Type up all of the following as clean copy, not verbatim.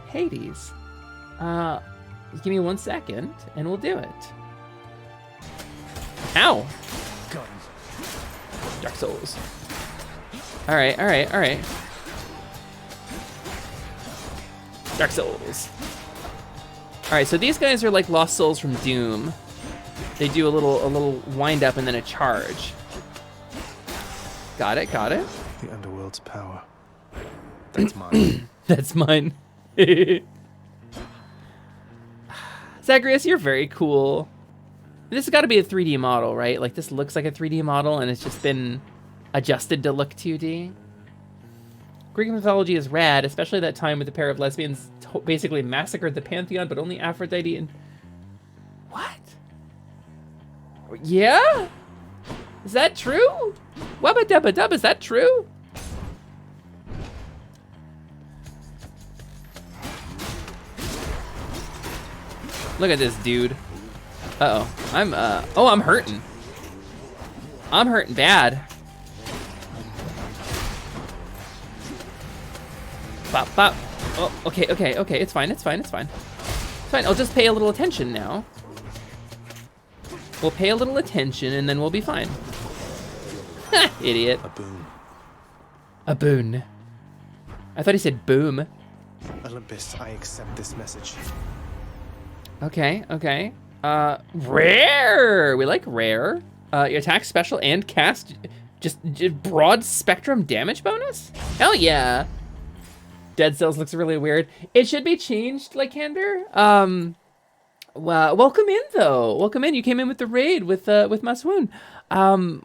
Hades. Give me 1 second, and we'll do it. Ow! Got him. Dark Souls. All right. Dark Souls. All right, so these guys are like Lost Souls from Doom. They do a little wind up and then a charge. Got it. The underworld's power. That's mine. That's mine. Zagreus, you're very cool. This has got to be a 3D model, right? Like, this looks like a 3D model, and it's just been adjusted to look 2D. Greek mythology is rad, especially that time with the pair of lesbians basically massacred the Pantheon, but only Aphrodite and... What? Yeah? Is that true? Wubba dubba dub, is that true? Look at this dude. Uh-oh. I'm hurting. I'm hurting bad. Bop, bop. Oh, okay. It's fine. I'll just pay a little attention now. We'll pay a little attention and then we'll be fine. Ha, idiot. A boon. I thought he said boom. Olympus, I accept this message. Okay. Rare. We like rare. Your attack, special, and cast just broad spectrum damage bonus? Hell yeah. Dead Cells looks really weird. It should be changed, Lycander. Well, welcome in though. Welcome in. You came in with the raid with Maswoon.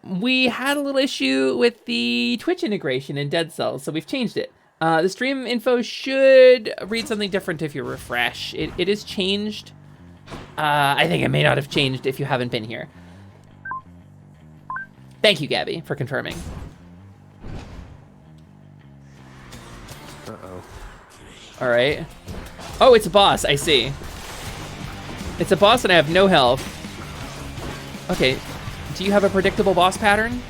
We had a little issue with the Twitch integration in Dead Cells, so we've changed it. The stream info should read something different if you refresh. It is changed. I think it may not have changed if you haven't been here. Thank you, Gabby, for confirming. Uh-oh. All right. Oh, it's a boss. I see. It's a boss and I have no health. Okay. Do you have a predictable boss pattern?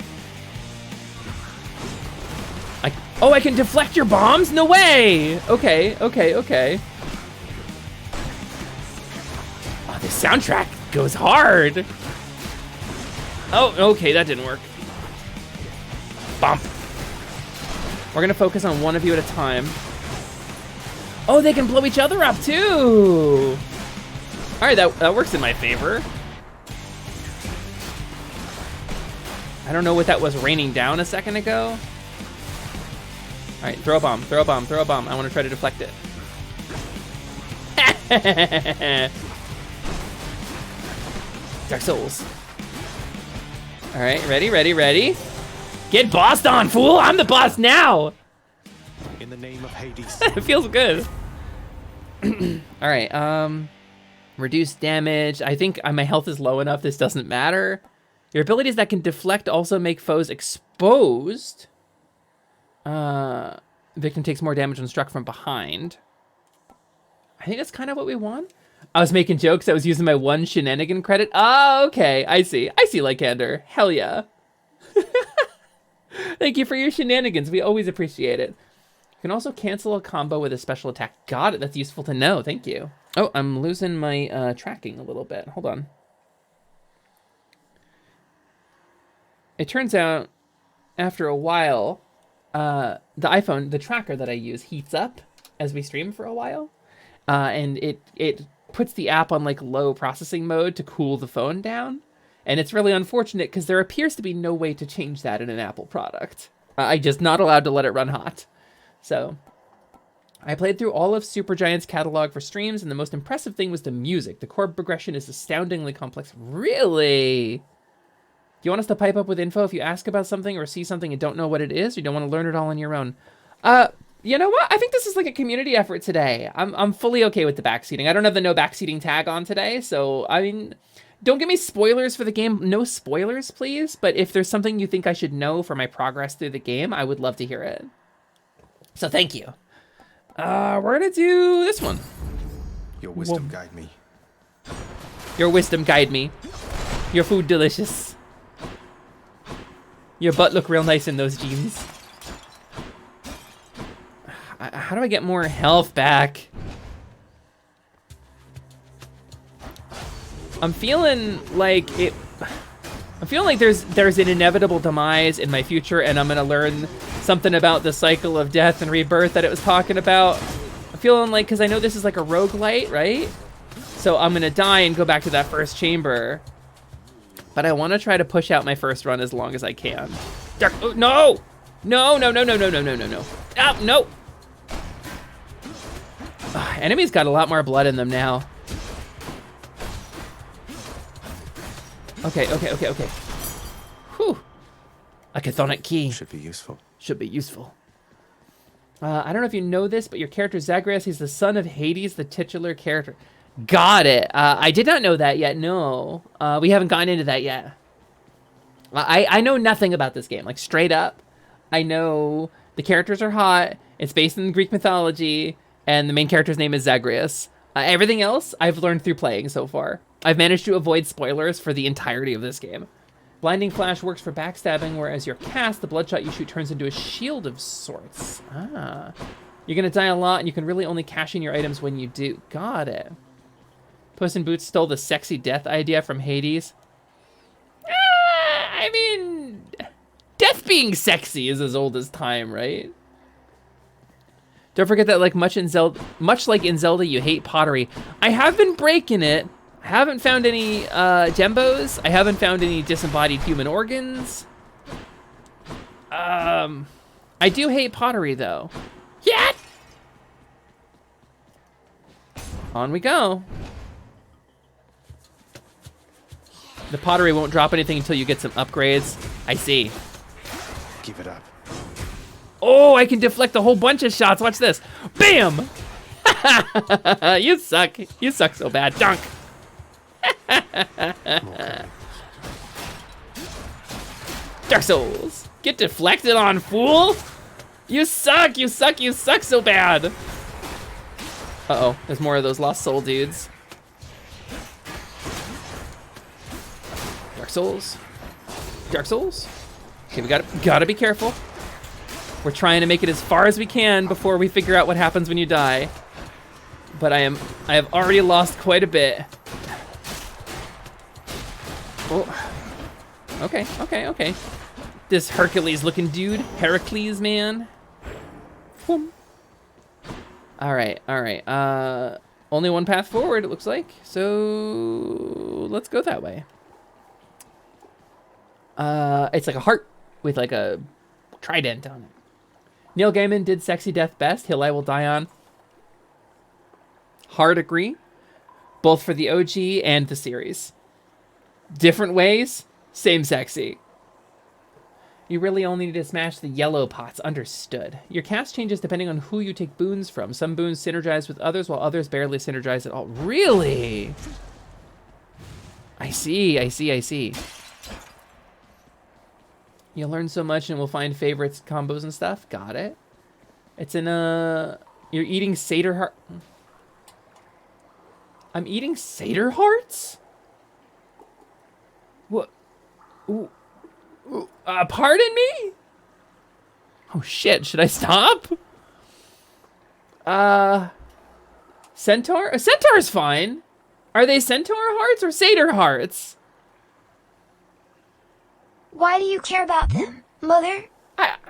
Oh, I can deflect your bombs? No way! Okay. Oh, this soundtrack goes hard. Oh, okay, that didn't work. Bump. We're gonna focus on one of you at a time. Oh, they can blow each other up too. All right, that works in my favor. I don't know what that was raining down a second ago. All right, throw a bomb. I want to try to deflect it. Dark Souls. All right, ready? Get bossed on, fool! I'm the boss now! In the name of Hades. It feels good. All right, reduce damage. I think my health is low enough this doesn't matter. Your abilities that can deflect also make foes exposed. Victim takes more damage when struck from behind. I think that's kind of what we want. I was making jokes. I was using my 1 shenanigan credit. Oh, okay. I see, Lycander. Hell yeah. Thank you for your shenanigans. We always appreciate it. You can also cancel a combo with a special attack. Got it. That's useful to know. Thank you. Oh, I'm losing my tracking a little bit. Hold on. It turns out, after a while, the iPhone, the tracker that I use, heats up as we stream for a while. And it puts the app on like low processing mode to cool the phone down. And it's really unfortunate because there appears to be no way to change that in an Apple product. I'm just not allowed to let it run hot. So I played through all of Supergiant's catalog for streams, and the most impressive thing was the music. The chord progression is astoundingly complex. Really? Do you want us to pipe up with info if you ask about something or see something and don't know what it is, or you don't want to learn it all on your own? You know what? I think this is like a community effort today. I'm fully okay with the backseating. I don't have the no backseating tag on today, so I mean, don't give me spoilers for the game. No spoilers, please. But if there's something you think I should know for my progress through the game, I would love to hear it. So thank you. We're gonna do this one. Your wisdom guide me. Your wisdom guide me. Your food delicious. Your butt look real nice in those jeans. How do I get more health back? I'm feeling like there's an inevitable demise in my future, and I'm gonna learn something about the cycle of death and rebirth that it was talking about. I'm feeling like, because I know this is like a roguelite, right? So I'm gonna die and go back to that first chamber. But I want to try to push out my first run as long as I can. Oh, no! No, no, no, no, no, no, no, no, no. Ah, no! Enemies got a lot more blood in them now. Okay, okay, okay, okay. Whew. A chthonic key. Should be useful. Should be useful. I don't know if you know this, but your character Zagreus, he's the son of Hades, the titular character. Got it. I did not know that yet, no. We haven't gotten into that yet. I know nothing about this game, like straight up. I know the characters are hot, it's based in Greek mythology, and the main character's name is Zagreus. Everything else I've learned through playing so far. I've managed to avoid spoilers for the entirety of this game. Blinding Flash works for backstabbing, whereas your cast, the bloodshot you shoot, turns into a shield of sorts. Ah. You're gonna die a lot, and you can really only cash in your items when you do. Got it. Puss in Boots stole the sexy death idea from Hades. I mean, death being sexy is as old as time, right? Don't forget that, like much like in Zelda, you hate pottery. I have been breaking it. I haven't found any gembos. I haven't found any disembodied human organs. I do hate pottery though. Yeah. On we go. The pottery won't drop anything until you get some upgrades. I see. Give it up. Oh, I can deflect a whole bunch of shots. Watch this. Bam! You suck. You suck so bad. Dunk. Dark Souls. Get deflected on, fool. You suck. You suck. You suck so bad. Uh-oh. There's more of those Lost Soul dudes. Dark Souls. Dark Souls. Okay, we gotta be careful. We're trying to make it as far as we can before we figure out what happens when you die. But I have already lost quite a bit. Oh. Okay, okay, okay. This Hercules-looking dude, Heracles, man. Boom. All right, all right. Only one path forward, it looks like. So let's go that way. It's like a heart with like a trident on it. Neil Gaiman did Sexy Death best. Hill I Will Die On. Hard agree. Both for the OG and the series. Different ways, same sexy. You really only need to smash the yellow pots. Understood. Your cast changes depending on who you take boons from. Some boons synergize with others, while others barely synergize at all. Really? I see, I see, I see. You'll learn so much and we'll find favorites, combos, and stuff. Got it. It's in a... You're eating satyr heart... I'm eating satyr hearts? What? Ooh. Ooh. Pardon me? Oh shit, should I stop? Centaur? A centaur's fine. Are they centaur hearts or satyr hearts? Why do you care about them, Mother? I'm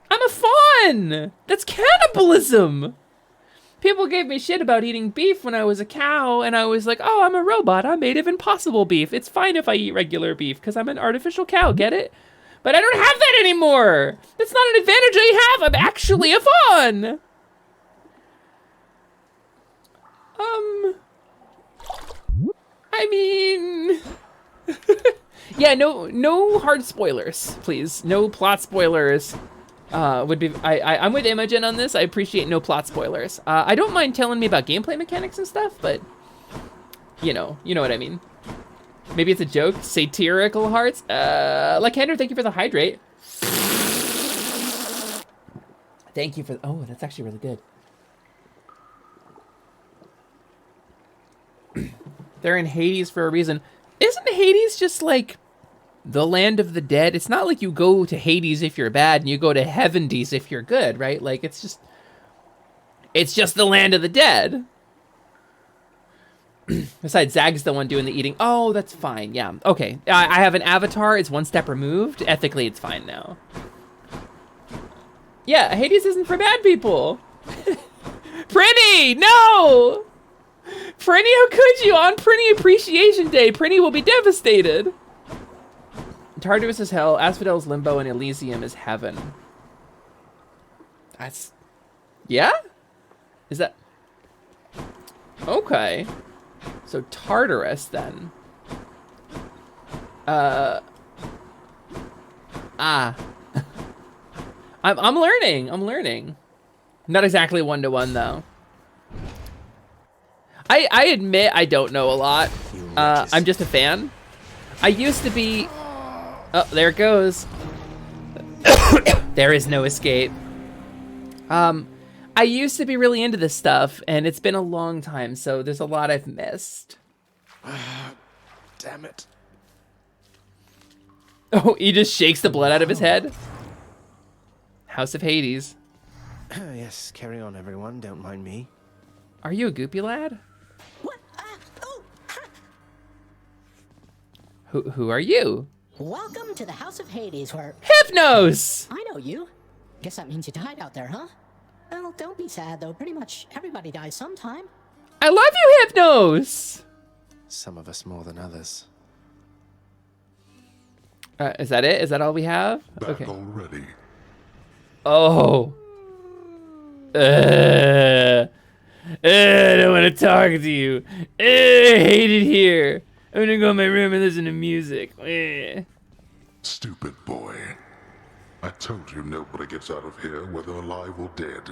a fawn! That's cannibalism! People gave me shit about eating beef when I was a cow, and I was like, oh, I'm a robot. I'm made of impossible beef. It's fine if I eat regular beef, because I'm an artificial cow, get it? But I don't have that anymore! That's not an advantage I have! I'm actually a fawn! I mean... Yeah, no hard spoilers, please. No plot spoilers. Would be I'm with Imogen on this. I appreciate no plot spoilers. I don't mind telling me about gameplay mechanics and stuff, but you know what I mean. Maybe it's a joke. Satirical hearts. Lycander, thank you for the hydrate. Thank you for. Oh, that's actually really good. They're in Hades for a reason. Isn't Hades just like the land of the dead? It's not like you go to Hades if you're bad and you go to Heavendies if you're good, right? Like it's just the land of the dead. Besides, Zag's the one doing the eating. Oh, that's fine. Yeah. Okay. I have an avatar. It's one step removed. Ethically, it's fine now. Yeah, Hades isn't for bad people. Prinny, no! Prinny, how could you? On Prinny Appreciation Day, Prinny will be devastated. Tartarus is hell, Asphodel's limbo, and Elysium is heaven. That's... Yeah? Is that... Okay. So Tartarus, then. I'm learning. Not exactly one-to-one, though. I admit I don't know a lot. I'm just a fan. I used to be... Oh, there it goes. There is no escape. I used to be really into this stuff, and it's been a long time, so there's a lot I've missed. Damn it. Oh, he just shakes the blood out of his head. House of Hades. Yes, carry on, everyone. Don't mind me. Are you a goopy lad? What? Oh. Who are you? Welcome to the House of Hades, where... Hypnos! I know you. Guess that means you died out there, huh? Well, don't be sad, though. Pretty much everybody dies sometime. I love you, Hypnos! Some of us more than others. Is that it? Is that all we have? Back Okay. already. Oh. I don't want to talk to you. I hate it here. I'm gonna go in my room and listen to music. Stupid boy. I told you nobody gets out of here, whether alive or dead.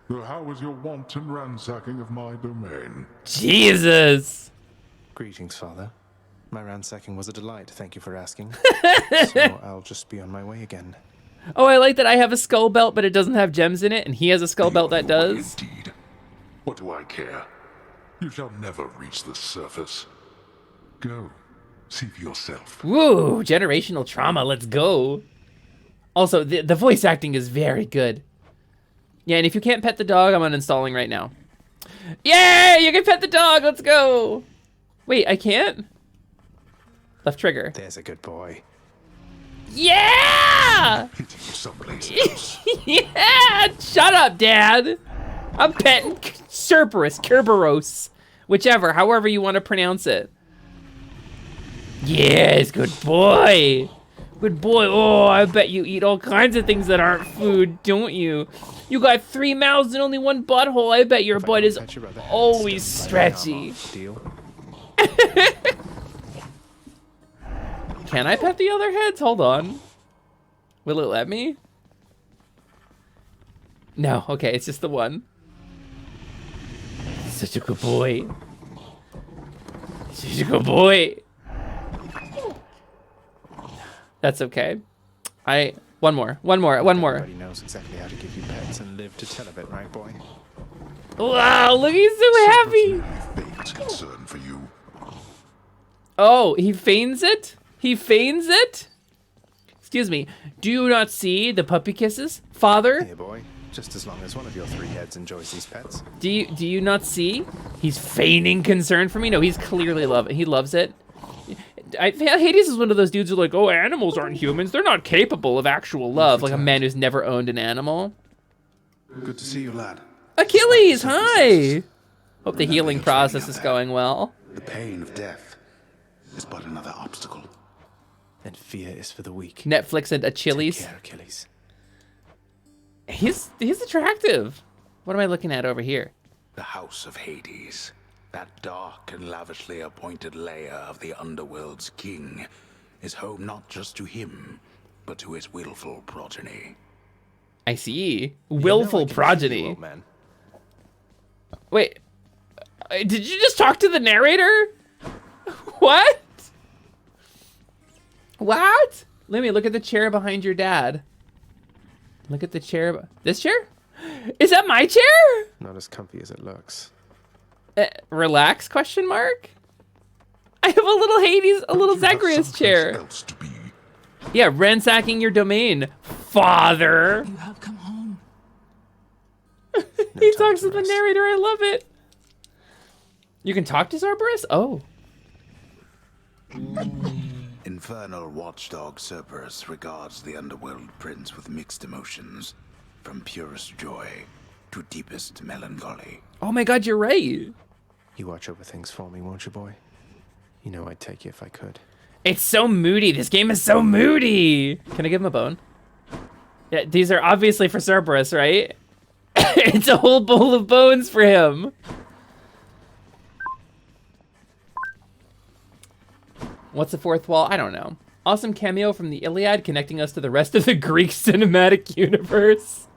So how was your wanton ransacking of my domain? Jesus. Greetings, Father. My ransacking was a delight. Thank you for asking. So I'll just be on my way again. Oh, I like that I have a skull belt, but it doesn't have gems in it, and he has a skull belt that does. Indeed. What do I care? You shall never reach the surface. Go. See for yourself. Woo, generational trauma, let's go. Also, the voice acting is very good. Yeah, and if you can't pet the dog, I'm uninstalling right now. Yay, you can pet the dog, let's go. Wait, I can't? Left trigger. There's a good boy. Yeah! Hitting you someplace else. Yeah! Shut up, Dad! I'm petting Cerberus, Kerberos, whichever, however you want to pronounce it. Yes, good boy. Good boy. Oh, I bet you eat all kinds of things that aren't food, don't you? You got 3 mouths and only 1 butthole. I bet your butt is always stretchy. Deal. Can I pet the other heads? Hold on. Will it let me? No, okay, it's just the one. Such a good boy. Such a good boy. That's okay. One more. Everybody knows exactly how to give you pets and live to tell of it, right, boy? Wow, look, he's so happy. Fate's concern for you. Oh, he feigns it? He feigns it? Excuse me. Do you not see the puppy kisses, father? Here, boy. Just as long as one of your 3 heads enjoys these pets. Do you not see? He's feigning concern for me. No, he's clearly he loves it. Hades is one of those dudes who are like, oh, animals aren't humans. They're not capable of actual love. Like a man who's never owned an animal. Good to see you, lad. Achilles, hi. Hope the healing process is going well. The pain of death is but another obstacle. And fear is for the weak. Netflix and Take Achilles. care, Achilles. He's attractive. What am I looking at over here? The House of Hades, that dark and lavishly appointed lair of the underworld's king, is home not just to him, but to his willful progeny. I see. You know I Willful can see you, progeny. old man. Wait, did you just talk to the narrator? What? What? Lumi, look at the chair behind your dad. Look at the chair. This chair? Is that my chair? Not as comfy as it looks. Relax, question mark? I have a little Hades, a little You have Zagreus someplace chair. else to be. Yeah, ransacking your domain, father. You have come home. He time talks to to the rest. narrator, I love it. You can talk to Cerberus? Oh. Infernal watchdog Cerberus regards the underworld prince with mixed emotions, from purest joy to deepest melancholy. Oh my god, you're right. You watch over things for me, won't you, boy? You know I'd take you if I could. It's so moody. This game is so moody. Can I give him a bone? Yeah, these are obviously for Cerberus, right? It's a whole bowl of bones for him. What's the fourth wall? I don't know. Awesome cameo from the Iliad connecting us to the rest of the Greek cinematic universe.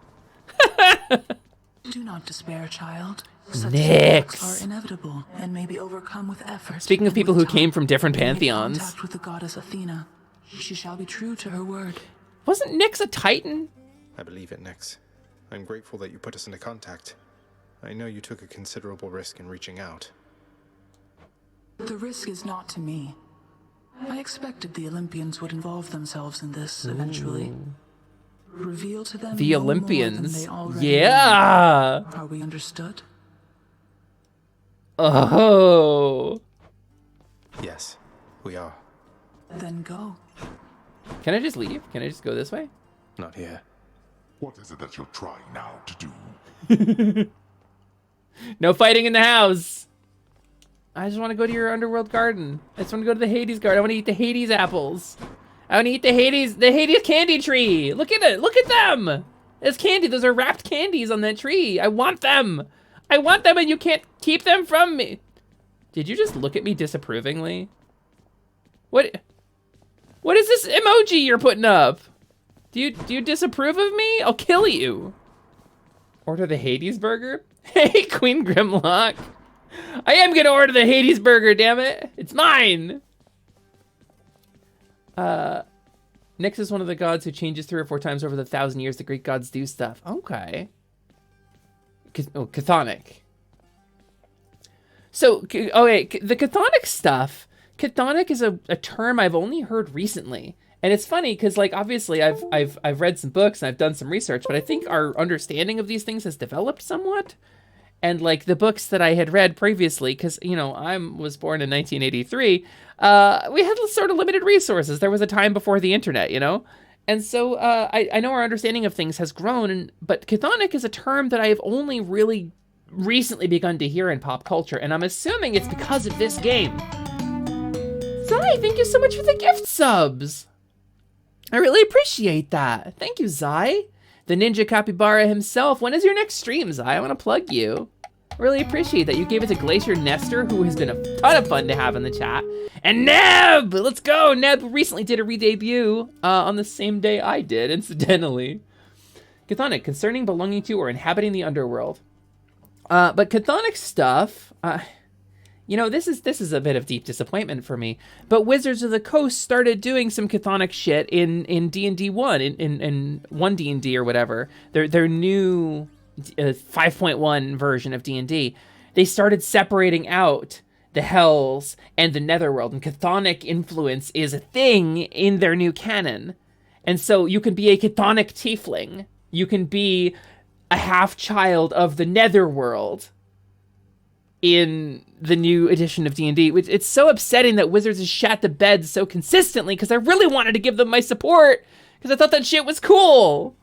Do not despair, child. Such Nyx. setbacks are inevitable and may be overcome with effort. Speaking of and people with who came time. from different Make pantheons. contact with the goddess Athena. She shall be true to her word. Wasn't Nyx a Titan? I believe it, Nyx. I'm grateful that you put us into contact. I know you took a considerable risk in reaching out. The risk is not to me. I expected the Olympians would involve themselves in this eventually. Reveal to them The no more than Olympians. they already Yeah. know. Are we understood? Oh. Yes, we are. Then go. Can I just leave? Can I just go this way? Not here. What is it that you're trying now to do? No fighting in the house. I just want to go to your underworld garden. I just want to go to the Hades garden. I want to eat the Hades apples. I want to eat the Hades candy tree. Look at it. Look at them. It's candy. Those are wrapped candies on that tree. I want them. I want them and you can't keep them from me. Did you just look at me disapprovingly? What is this emoji you're putting up? Do you disapprove of me? I'll kill you. Order the Hades burger? Hey, Queen Grimlock. I am gonna order the Hades burger, damn it. It's mine. Nyx is one of the gods who changes 3 or 4 times over the 1,000 years the Greek gods do stuff. Okay. Chthonic. So, okay, the chthonic stuff. Chthonic is a term I've only heard recently. And it's funny because, like, obviously I've read some books and I've done some research, but I think our understanding of these things has developed somewhat. And like the books that I had read previously, because, you know, I was born in 1983, we had sort of limited resources. There was a time before the internet, you know? And so I know our understanding of things has grown, but chthonic is a term that I have only really recently begun to hear in pop culture, and I'm assuming it's because of this game. Zai, thank you so much for the gift subs. I really appreciate that. Thank you, Zai. The Ninja Capybara himself. When is your next stream, Zai? I want to plug you. I really appreciate that. You gave it to Glacier Nestor, who has been a ton of fun to have in the chat. And Neb! Let's go! Neb recently did a re-debut on the same day I did, incidentally. Chthonic, concerning belonging to or inhabiting the underworld. But chthonic stuff... you know, this is a bit of deep disappointment for me. But Wizards of the Coast started doing some chthonic shit in D&D 1, in 1 D&D or whatever. Their new 5.1 version of D&D. They started separating out the Hells and the Netherworld, and chthonic influence is a thing in their new canon. And so you can be a chthonic tiefling. You can be a half-child of the Netherworld in the new edition of D&D, which it's so upsetting that Wizards has shat the bed so consistently, because I really wanted to give them my support, because I thought that shit was cool.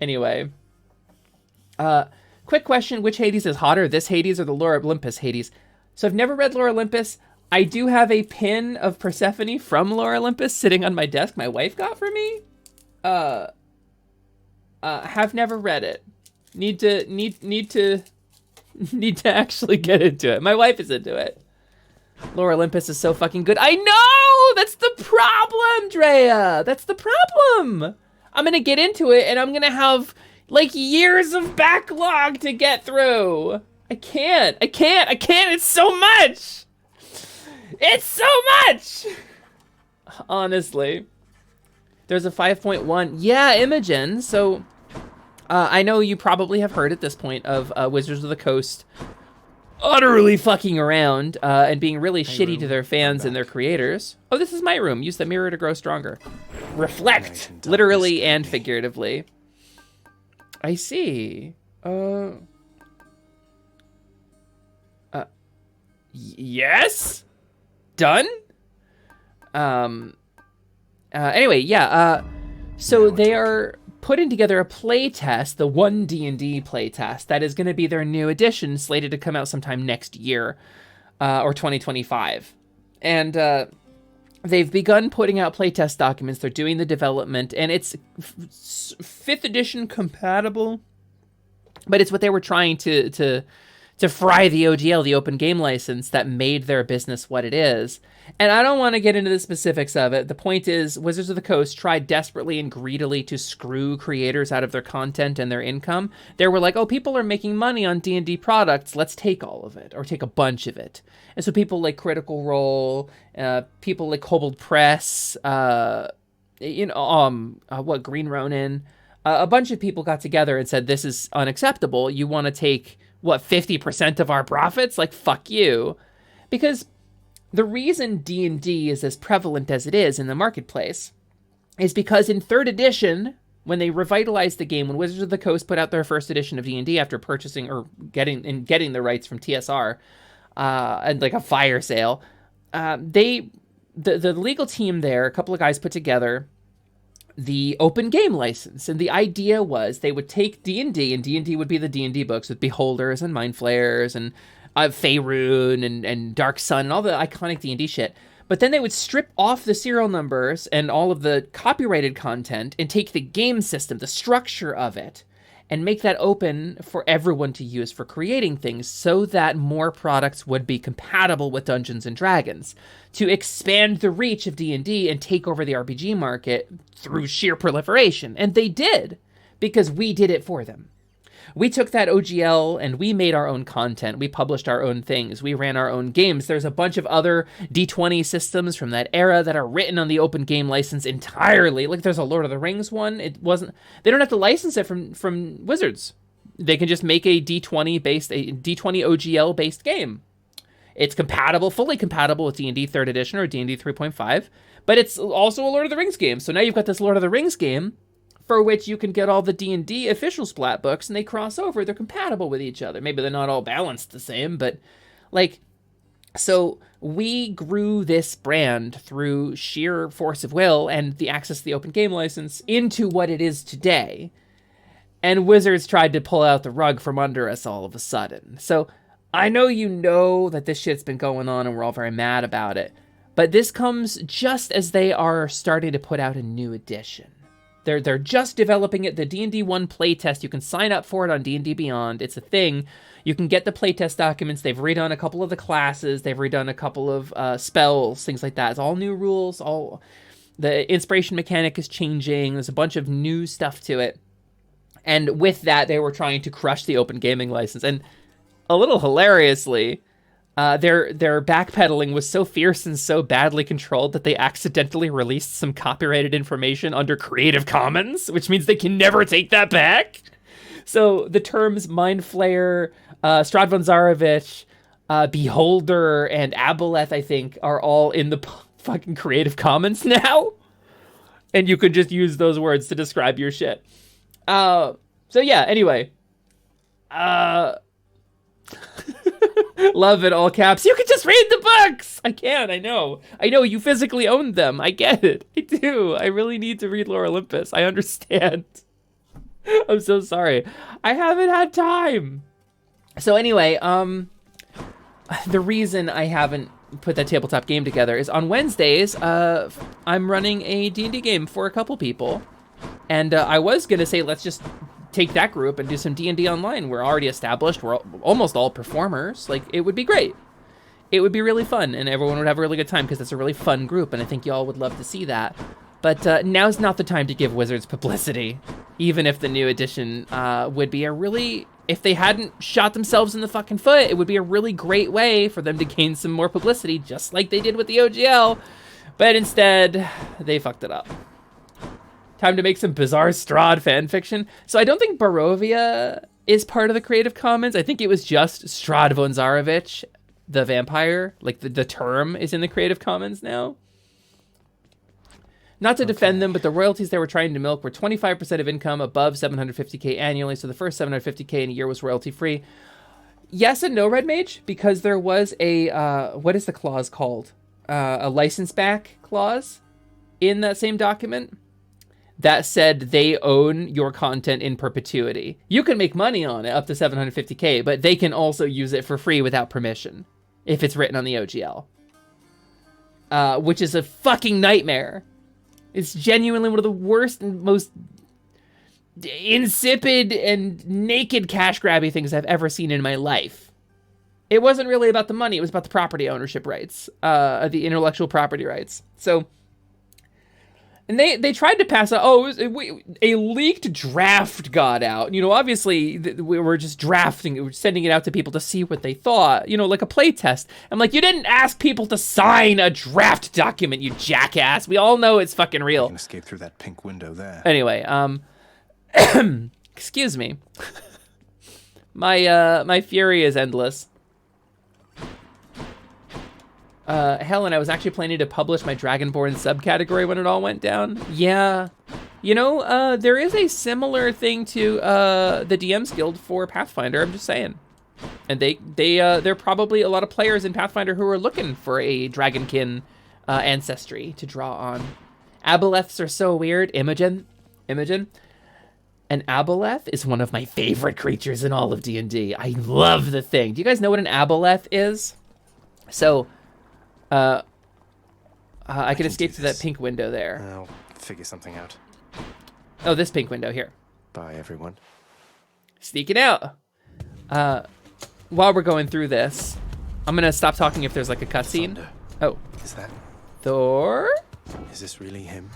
Anyway. Quick question, which Hades is hotter, this Hades or the Lore Olympus Hades? So I've never read Lore Olympus. I do have a pin of Persephone from Lore Olympus sitting on my desk my wife got for me. Have never read it. Need to actually get into it. My wife is into it. Lore Olympus is so fucking good. I know! That's the problem, Drea! That's the problem! I'm gonna get into it and I'm gonna have, like, years of backlog to get through. I can't. It's so much! It's so much! Honestly. There's a 5.1. Yeah, Imogen. So, I know you probably have heard at this point of Wizards of the Coast utterly fucking around and being really shitty to their fans and their creators. Oh, this is my room. Use the mirror to grow stronger. Reflect, literally and figuratively. I see. Yes? Done? Anyway, yeah, so they are putting together a play test, the 1D&D play test, that is going to be their new edition, slated to come out sometime next year, or 2025. And they've begun putting out playtest documents. They're doing the development, and it's 5th edition compatible, but it's what they were trying to fry the OGL, the open game license, that made their business what it is. And I don't want to get into the specifics of it. The point is, Wizards of the Coast tried desperately and greedily to screw creators out of their content and their income. They were like, oh, people are making money on D&D products. Let's take all of it, or take a bunch of it. And so people like Critical Role, people like Kobold Press, Green Ronin, a bunch of people got together and said, this is unacceptable. You want to take, 50% of our profits? Like, fuck you. Because the reason D&D is as prevalent as it is in the marketplace is because in 3rd edition, when they revitalized the game, when Wizards of the Coast put out their 1st edition of D&D after purchasing or getting the rights from TSR, and like a fire sale, the legal team there, a couple of guys put together the open game license, and the idea was they would take D&D, and D&D would be the D&D books with Beholders and Mind Flayers and Faerun and Dark Sun and all the iconic D&D shit. But then they would strip off the serial numbers and all of the copyrighted content and take the game system, the structure of it, and make that open for everyone to use for creating things, so that more products would be compatible with Dungeons & Dragons, to expand the reach of D&D and take over the RPG market through sheer proliferation. And they did, because we did it for them. We took that OGL and we made our own content. We published our own things. We ran our own games. There's a bunch of other D20 systems from that era that are written on the open game license entirely. Like there's a Lord of the Rings one. They don't have to license it from Wizards. They can just make a D20 OGL based game. It's fully compatible with D&D 3rd edition or D&D 3.5, but it's also a Lord of the Rings game. So now you've got this Lord of the Rings game for which you can get all the D&D official splat books, and they cross over. They're compatible with each other. Maybe they're not all balanced the same, but so we grew this brand through sheer force of will and the access to the open game license into what it is today. And Wizards tried to pull out the rug from under us all of a sudden. So I know you know that this shit's been going on and we're all very mad about it, but this comes just as they are starting to put out a new edition. They're just developing it. The D&D 1 playtest, you can sign up for it on D&D Beyond. It's a thing. You can get the playtest documents. They've redone a couple of the classes. They've redone a couple of spells, things like that. It's all new rules. All the inspiration mechanic is changing. There's a bunch of new stuff to it. And with that, they were trying to crush the open gaming license. And a little hilariously, their backpedaling was so fierce and so badly controlled that they accidentally released some copyrighted information under Creative Commons, which means they can never take that back. So the terms Mind Flayer, Strahd von Zarovich, Beholder, and Aboleth, I think, are all in the fucking Creative Commons now. And you could just use those words to describe your shit. So yeah, anyway. Love it, all caps. You can just read the books! I can, I know. You physically own them. I get it. I do. I really need to read Lore Olympus. I understand. I'm so sorry. I haven't had time. So anyway, the reason I haven't put that tabletop game together is on Wednesdays, I'm running a D&D game for a couple people. And I was going to say, let's just take that group and do some D&D online. We're already established. We're almost all performers. Like, it would be great. It would be really fun, and everyone would have a really good time because it's a really fun group, and I think y'all would love to see that. But now's not the time to give Wizards publicity, even if the new edition would be a really... If they hadn't shot themselves in the fucking foot, it would be a really great way for them to gain some more publicity, just like they did with the OGL. But instead, they fucked it up. Time to make some bizarre Strahd fanfiction. So I don't think Barovia is part of the Creative Commons. I think it was just Strahd von Zarovich, the vampire. Like, the term is in the Creative Commons now. Not to defend them, but the royalties they were trying to milk were 25% of income above $750K annually. So the first $750K in a year was royalty free. Yes and no, Red Mage, because there was a, what is the clause called? A license back clause in that same document that said they own your content in perpetuity. You can make money on it up to 750K, but they can also use it for free without permission if it's written on the OGL. Which is a fucking nightmare. It's genuinely one of the worst and most insipid and naked cash grabby things I've ever seen in my life. It wasn't really about the money, it was about the property ownership rights, the intellectual property rights. So, and they tried to pass out, a leaked draft got out. You know, obviously, we were just drafting it, we were sending it out to people to see what they thought, you know, like a play test. I'm like, you didn't ask people to sign a draft document, you jackass. We all know it's fucking real. You can escape through that pink window there. Anyway, excuse me. My fury is endless. Helen, I was actually planning to publish my Dragonborn subcategory when it all went down. Yeah. You know, there is a similar thing to the DM's Guild for Pathfinder, I'm just saying. And there are probably a lot of players in Pathfinder who are looking for a Dragonkin ancestry to draw on. Aboleths are so weird. Imogen. An aboleth is one of my favorite creatures in all of D&D. I love the thing. Do you guys know what an aboleth is? So, I can escape through that pink window there. I'll figure something out. Oh, this pink window here. Bye, everyone. Sneaking out. While we're going through this, I'm gonna stop talking if there's like a cutscene. Thunder. Oh, Is that... Thor? Is this really him?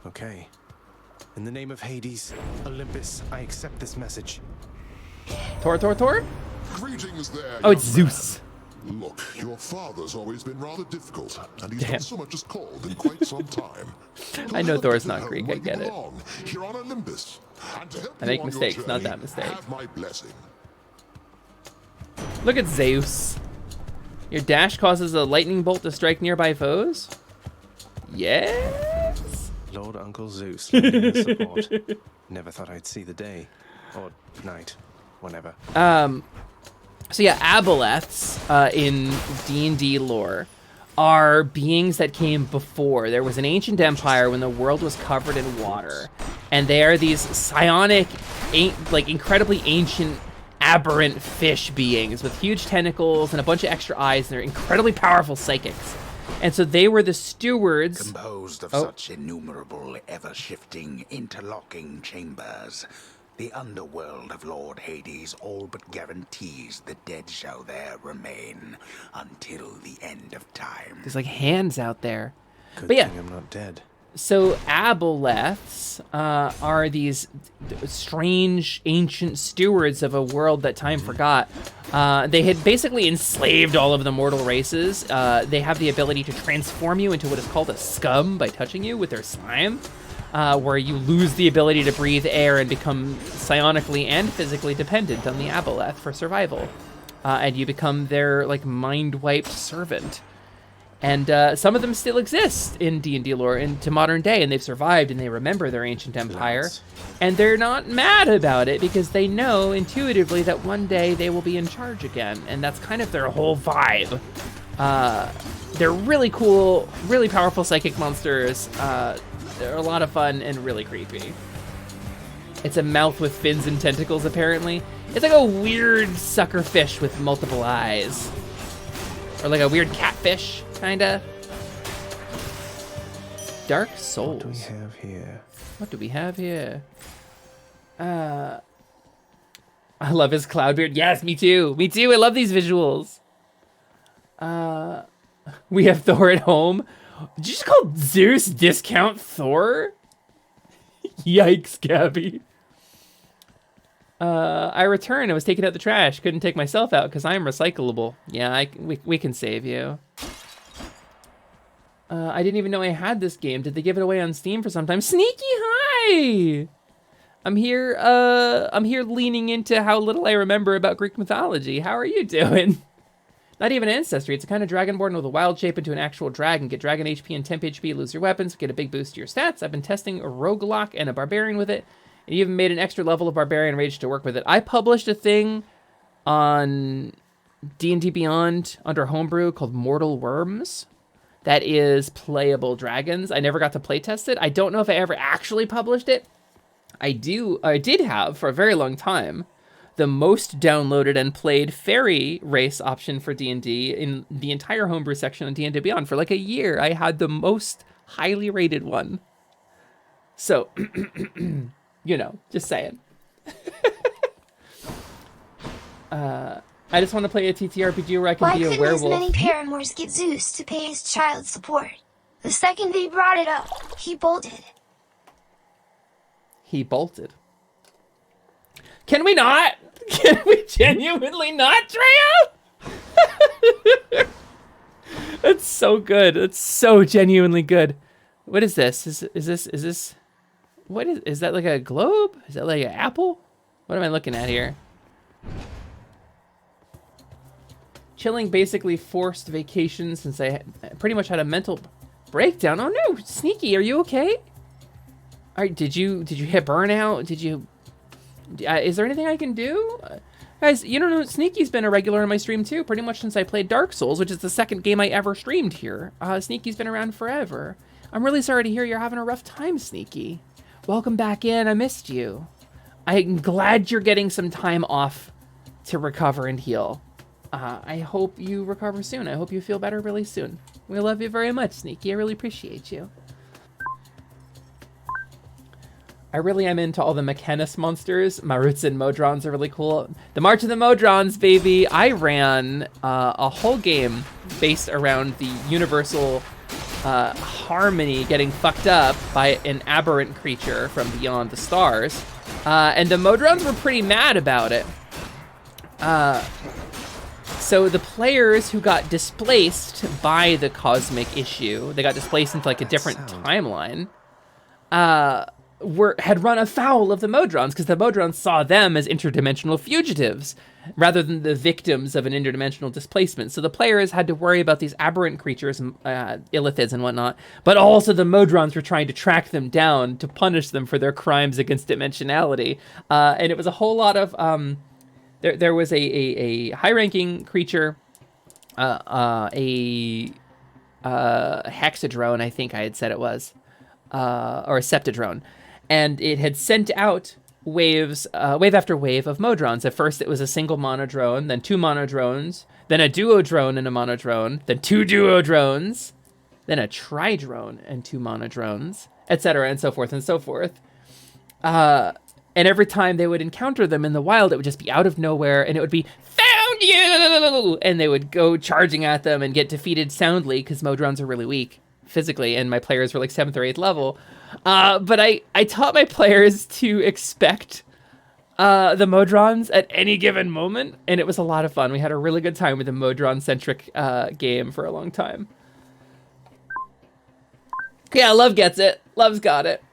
Okay. In the name of Hades, Olympus, I accept this message. Thor? Greetings there. Oh, it's young man. Zeus. Look, your father's always been rather difficult, and he's Damn. not so much as called in quite some time. I know You'll Thor's have to not go Greek, where I you get it. belong, here on Olympus. And to help I you make on your mistakes, not journey, that mistake. Have my blessing. Look at Zeus. Your dash causes a lightning bolt to strike nearby foes? Yes? Lord Uncle Zeus, lending his support. Never thought I'd see the day. Or night. Whenever. So yeah, aboleths in D&D lore are beings that came before. There was an ancient empire when the world was covered in water. And they are these psionic, like incredibly ancient, aberrant fish beings with huge tentacles and a bunch of extra eyes, and they're incredibly powerful psychics. And so they were the stewards. Composed of such innumerable, ever-shifting, interlocking chambers, the underworld of Lord Hades all but guarantees the dead shall there remain until the end of time. There's like hands out there. Good But yeah. thing I'm not dead. So aboleths are these strange ancient stewards of a world that time forgot. They had basically enslaved all of the mortal races. They have the ability to transform you into what is called a scum by touching you with their slime, where you lose the ability to breathe air and become psionically and physically dependent on the aboleth for survival. And you become their like mind-wiped servant. And some of them still exist in D&D lore into modern day, and they've survived, and they remember their ancient empire. Nice. And they're not mad about it, because they know intuitively that one day they will be in charge again, and that's kind of their whole vibe. They're really cool, really powerful psychic monsters. They're a lot of fun and really creepy. It's a mouth with fins and tentacles, apparently. It's like a weird sucker fish with multiple eyes. Or like a weird catfish, kinda. Dark Souls. What do we have here? What do we have here? I love his cloud beard. Yes, me too. Me too. I love these visuals. We have Thor at home. Did you just call Zeus discount Thor? Yikes, Gabby. I returned. I was taking out the trash. Couldn't take myself out because I am recyclable. Yeah, we can save you. I didn't even know I had this game. Did they give it away on Steam for some time? Sneaky, hi! I'm here leaning into how little I remember about Greek mythology. How are you doing? Not even ancestry. It's a kind of dragonborn with a wild shape into an actual dragon. Get dragon HP and temp HP, lose your weapons, get a big boost to your stats. I've been testing a roguelike and a barbarian with it. And even made an extra level of barbarian rage to work with it. I published a thing on D&D Beyond under homebrew called Mortal Worms that is playable dragons. I never got to playtest it. I don't know if I ever actually published it. I did have for a very long time the most downloaded and played fairy race option for D&D in the entire homebrew section on D&D Beyond. For like a year, I had the most highly rated one. So, you know, just saying. I just want to play a TTRPG where I can Why be a couldn't werewolf. his many paramours get Zeus to pay his child support? The second they brought it up, he bolted. He bolted. Can we not? Can we genuinely not, Drea? That's so good. That's so genuinely good. What is this? Is this? What is that? Like a globe? Is that like an apple? What am I looking at here? Chilling basically forced vacation since I pretty much had a mental breakdown. Oh no, Sneaky, are you okay? All right, did you hit burnout? Did you? Is there anything I can do? Guys, you don't know, Sneaky's been a regular on my stream too, pretty much since I played Dark Souls, which is the second game I ever streamed here. Sneaky's been around forever. I'm really sorry to hear you're having a rough time, Sneaky. Welcome back in, I missed you. I'm glad you're getting some time off to recover and heal. I hope you recover soon. I hope you feel better really soon. We love you very much, Sneaky. I really appreciate you. I really am into all the Mechanus monsters. Maruts and Modrons are really cool. The March of the Modrons, baby. I ran a whole game based around the universal harmony getting fucked up by an aberrant creature from beyond the stars. And the Modrons were pretty mad about it. So the players who got displaced by the cosmic issue, they got displaced into like a different timeline, had run afoul of the Modrons because the Modrons saw them as interdimensional fugitives rather than the victims of an interdimensional displacement. So the players had to worry about these aberrant creatures, illithids and whatnot, but also the Modrons were trying to track them down to punish them for their crimes against dimensionality. And it was a whole lot of... There was a high-ranking creature, a hexadrone, I think I had said it was, or a septadrone, and it had sent out waves, wave after wave of Modrons. At first, it was a single monodrone, then two monodrones, then a duodrone and a monodrone, then two duodrones, then a tridrone and two monodrones, etc., and so forth and so forth. And every time they would encounter them in the wild, it would just be out of nowhere, and it would be, found you! And they would go charging at them and get defeated soundly, because Modrons are really weak physically, and my players were like 7th or 8th level. But I taught my players to expect the Modrons at any given moment, and it was a lot of fun. We had a really good time with a Modron-centric game for a long time. Yeah, Love gets it. Love's got it.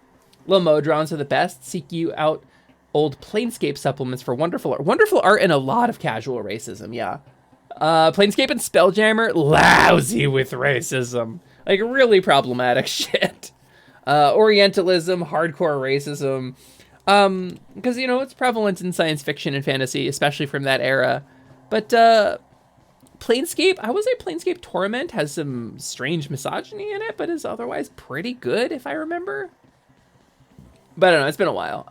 Little Modrons are the best. Seek you out old Planescape supplements for wonderful art. Wonderful art and a lot of casual racism, yeah. Planescape and Spelljammer, lousy with racism. Like, really problematic shit. Orientalism, hardcore racism. Because, you know, it's prevalent in science fiction and fantasy, especially from that era. But, Planescape, I would say Planescape Torment has some strange misogyny in it, but is otherwise pretty good, if I remember. But I don't know, it's been a while.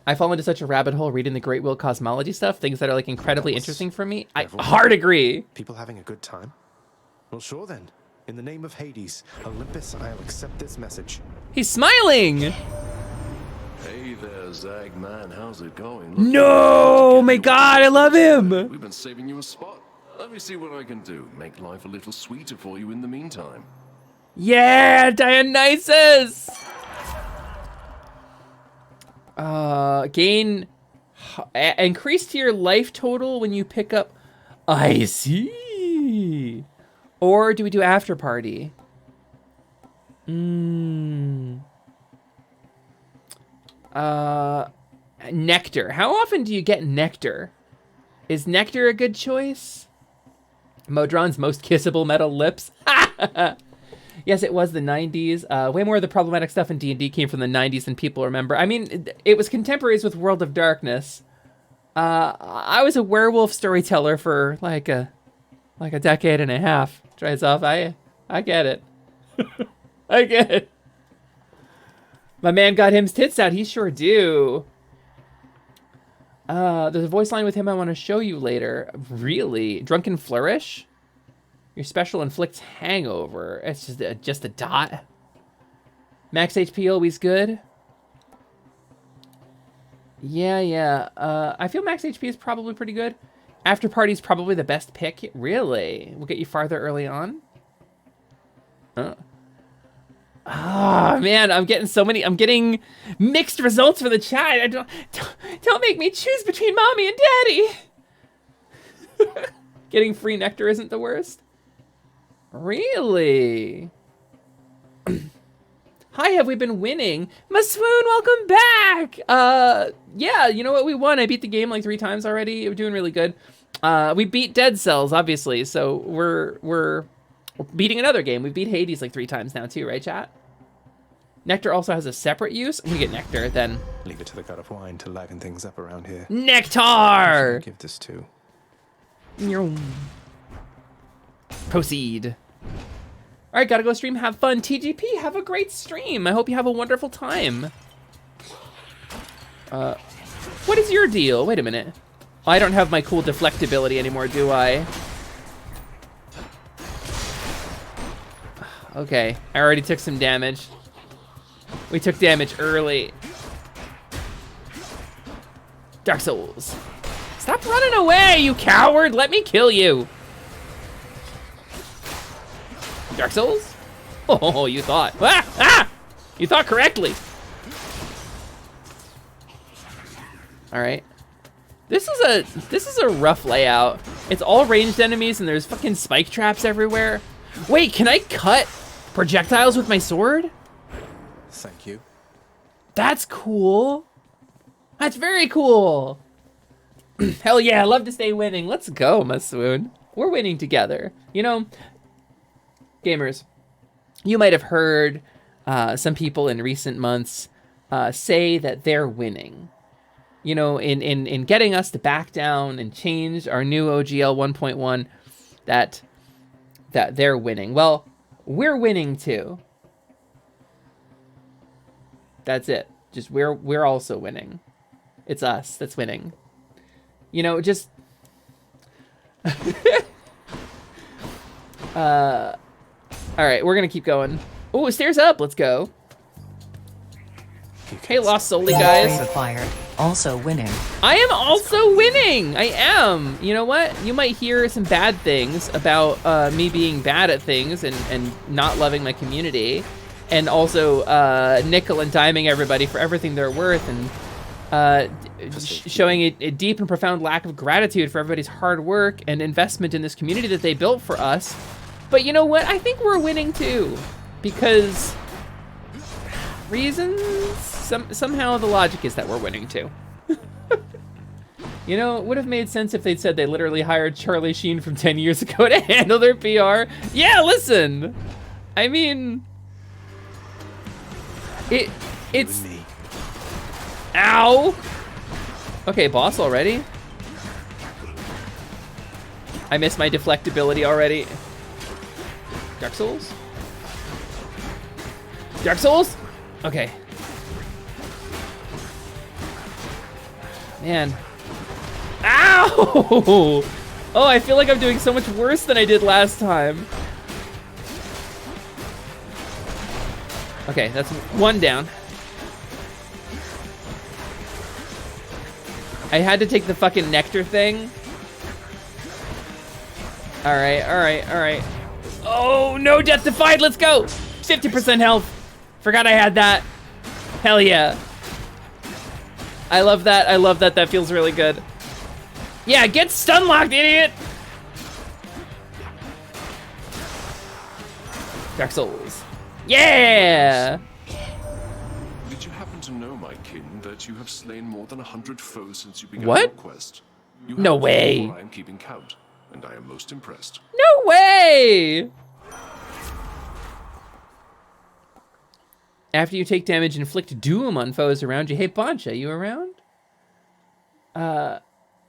I fall into such a rabbit hole reading the Great Will cosmology stuff, things that are like incredibly interesting for me. I hard agree. People having a good time? Well, sure then. In the name of Hades, Olympus, I'll accept this message. He's smiling! Hey there, Zagman. How's it going? No! My God, I love him! We've been saving you a spot. Let me see what I can do. Make life a little sweeter for you in the meantime. Yeah, Dionysus! Gain... increase to your life total when you pick up... I see! Or do we do after party? Nectar. How often do you get nectar? Is nectar a good choice? Modron's most kissable metal lips. Yes, it was the 90s. Way more of the problematic stuff in D&D came from the 90s than people remember. I mean, it was contemporaries with World of Darkness. I was a werewolf storyteller for like a decade and a half. Tries off. I get it. I get it. My man got him's tits out. He sure do. There's a voice line with him I want to show you later. Really? Drunken Flourish? Your special inflicts hangover. It's just a dot. Max HP always good. Yeah. I feel max HP is probably pretty good. After Party's probably the best pick. Really? We'll get you farther early on. Ah, man, I'm getting mixed results for the chat. Don't make me choose between mommy and daddy. Getting free nectar isn't the worst. Really? Hi, have we been winning? Maswoon, welcome back! Yeah, you know what, we won. I beat the game like 3 times already. We're doing really good. We beat Dead Cells, obviously, so we're beating another game. We beat Hades like 3 times now too, right, chat? Nectar also has a separate use. We get Nectar, then. Leave it to the god of wine to liven things up around here. Nectar! Give this to. Proceed. All right, gotta go stream. Have fun. TGP, have a great stream. I hope you have a wonderful time. What is your deal? Wait a minute. I don't have my cool deflect ability anymore, do I? Okay, I already took some damage. We took damage early. Dark Souls. Stop running away, you coward! Let me kill you. Dark Souls? Oh, you thought. Ah! You thought correctly. All right. This is a rough layout. It's all ranged enemies and there's fucking spike traps everywhere. Wait, can I cut projectiles with my sword? Thank you. That's cool. That's very cool. Hell yeah, I love to stay winning. Let's go, Maswoon. We're winning together. You know, gamers, you might have heard some people in recent months say that they're winning. You know, in getting us to back down and change our new OGL 1.1, that they're winning. Well, we're winning too. That's it. Just we're also winning. It's us that's winning. You know, just all right, we're gonna keep going. Oh, stairs up. Let's go. Hey, Lost Soli guys. Acquired. Also winning. I am also winning. I am. You know what? You might hear some bad things about me being bad at things and not loving my community, and also nickel and diming everybody for everything they're worth, and showing a deep and profound lack of gratitude for everybody's hard work and investment in this community that they built for us. But you know what? I think we're winning too, because reasons. Somehow the logic is that we're winning too. You know, it would have made sense if they'd said they literally hired Charlie Sheen from 10 years ago to handle their PR. Yeah, listen. I mean, it's me. Ow. Okay, boss already. I missed my deflectability already. Dark Souls? Dark Souls? Okay. Man. Ow! Oh, I feel like I'm doing so much worse than I did last time. Okay, that's one down. I had to take the fucking nectar thing. Alright. Oh, no, Death Defied, let's go! 50% health. Forgot I had that. Hell yeah. I love that, that feels really good. Yeah, get stun locked, idiot! Dark Souls. Yeah! Did you happen to know, my kin, that you have slain more than 100 foes since you began What? your quest? You No have, way. I am keeping count, and I am most impressed. No way! After you take damage, inflict doom on foes around you. Hey, Boncha, you around?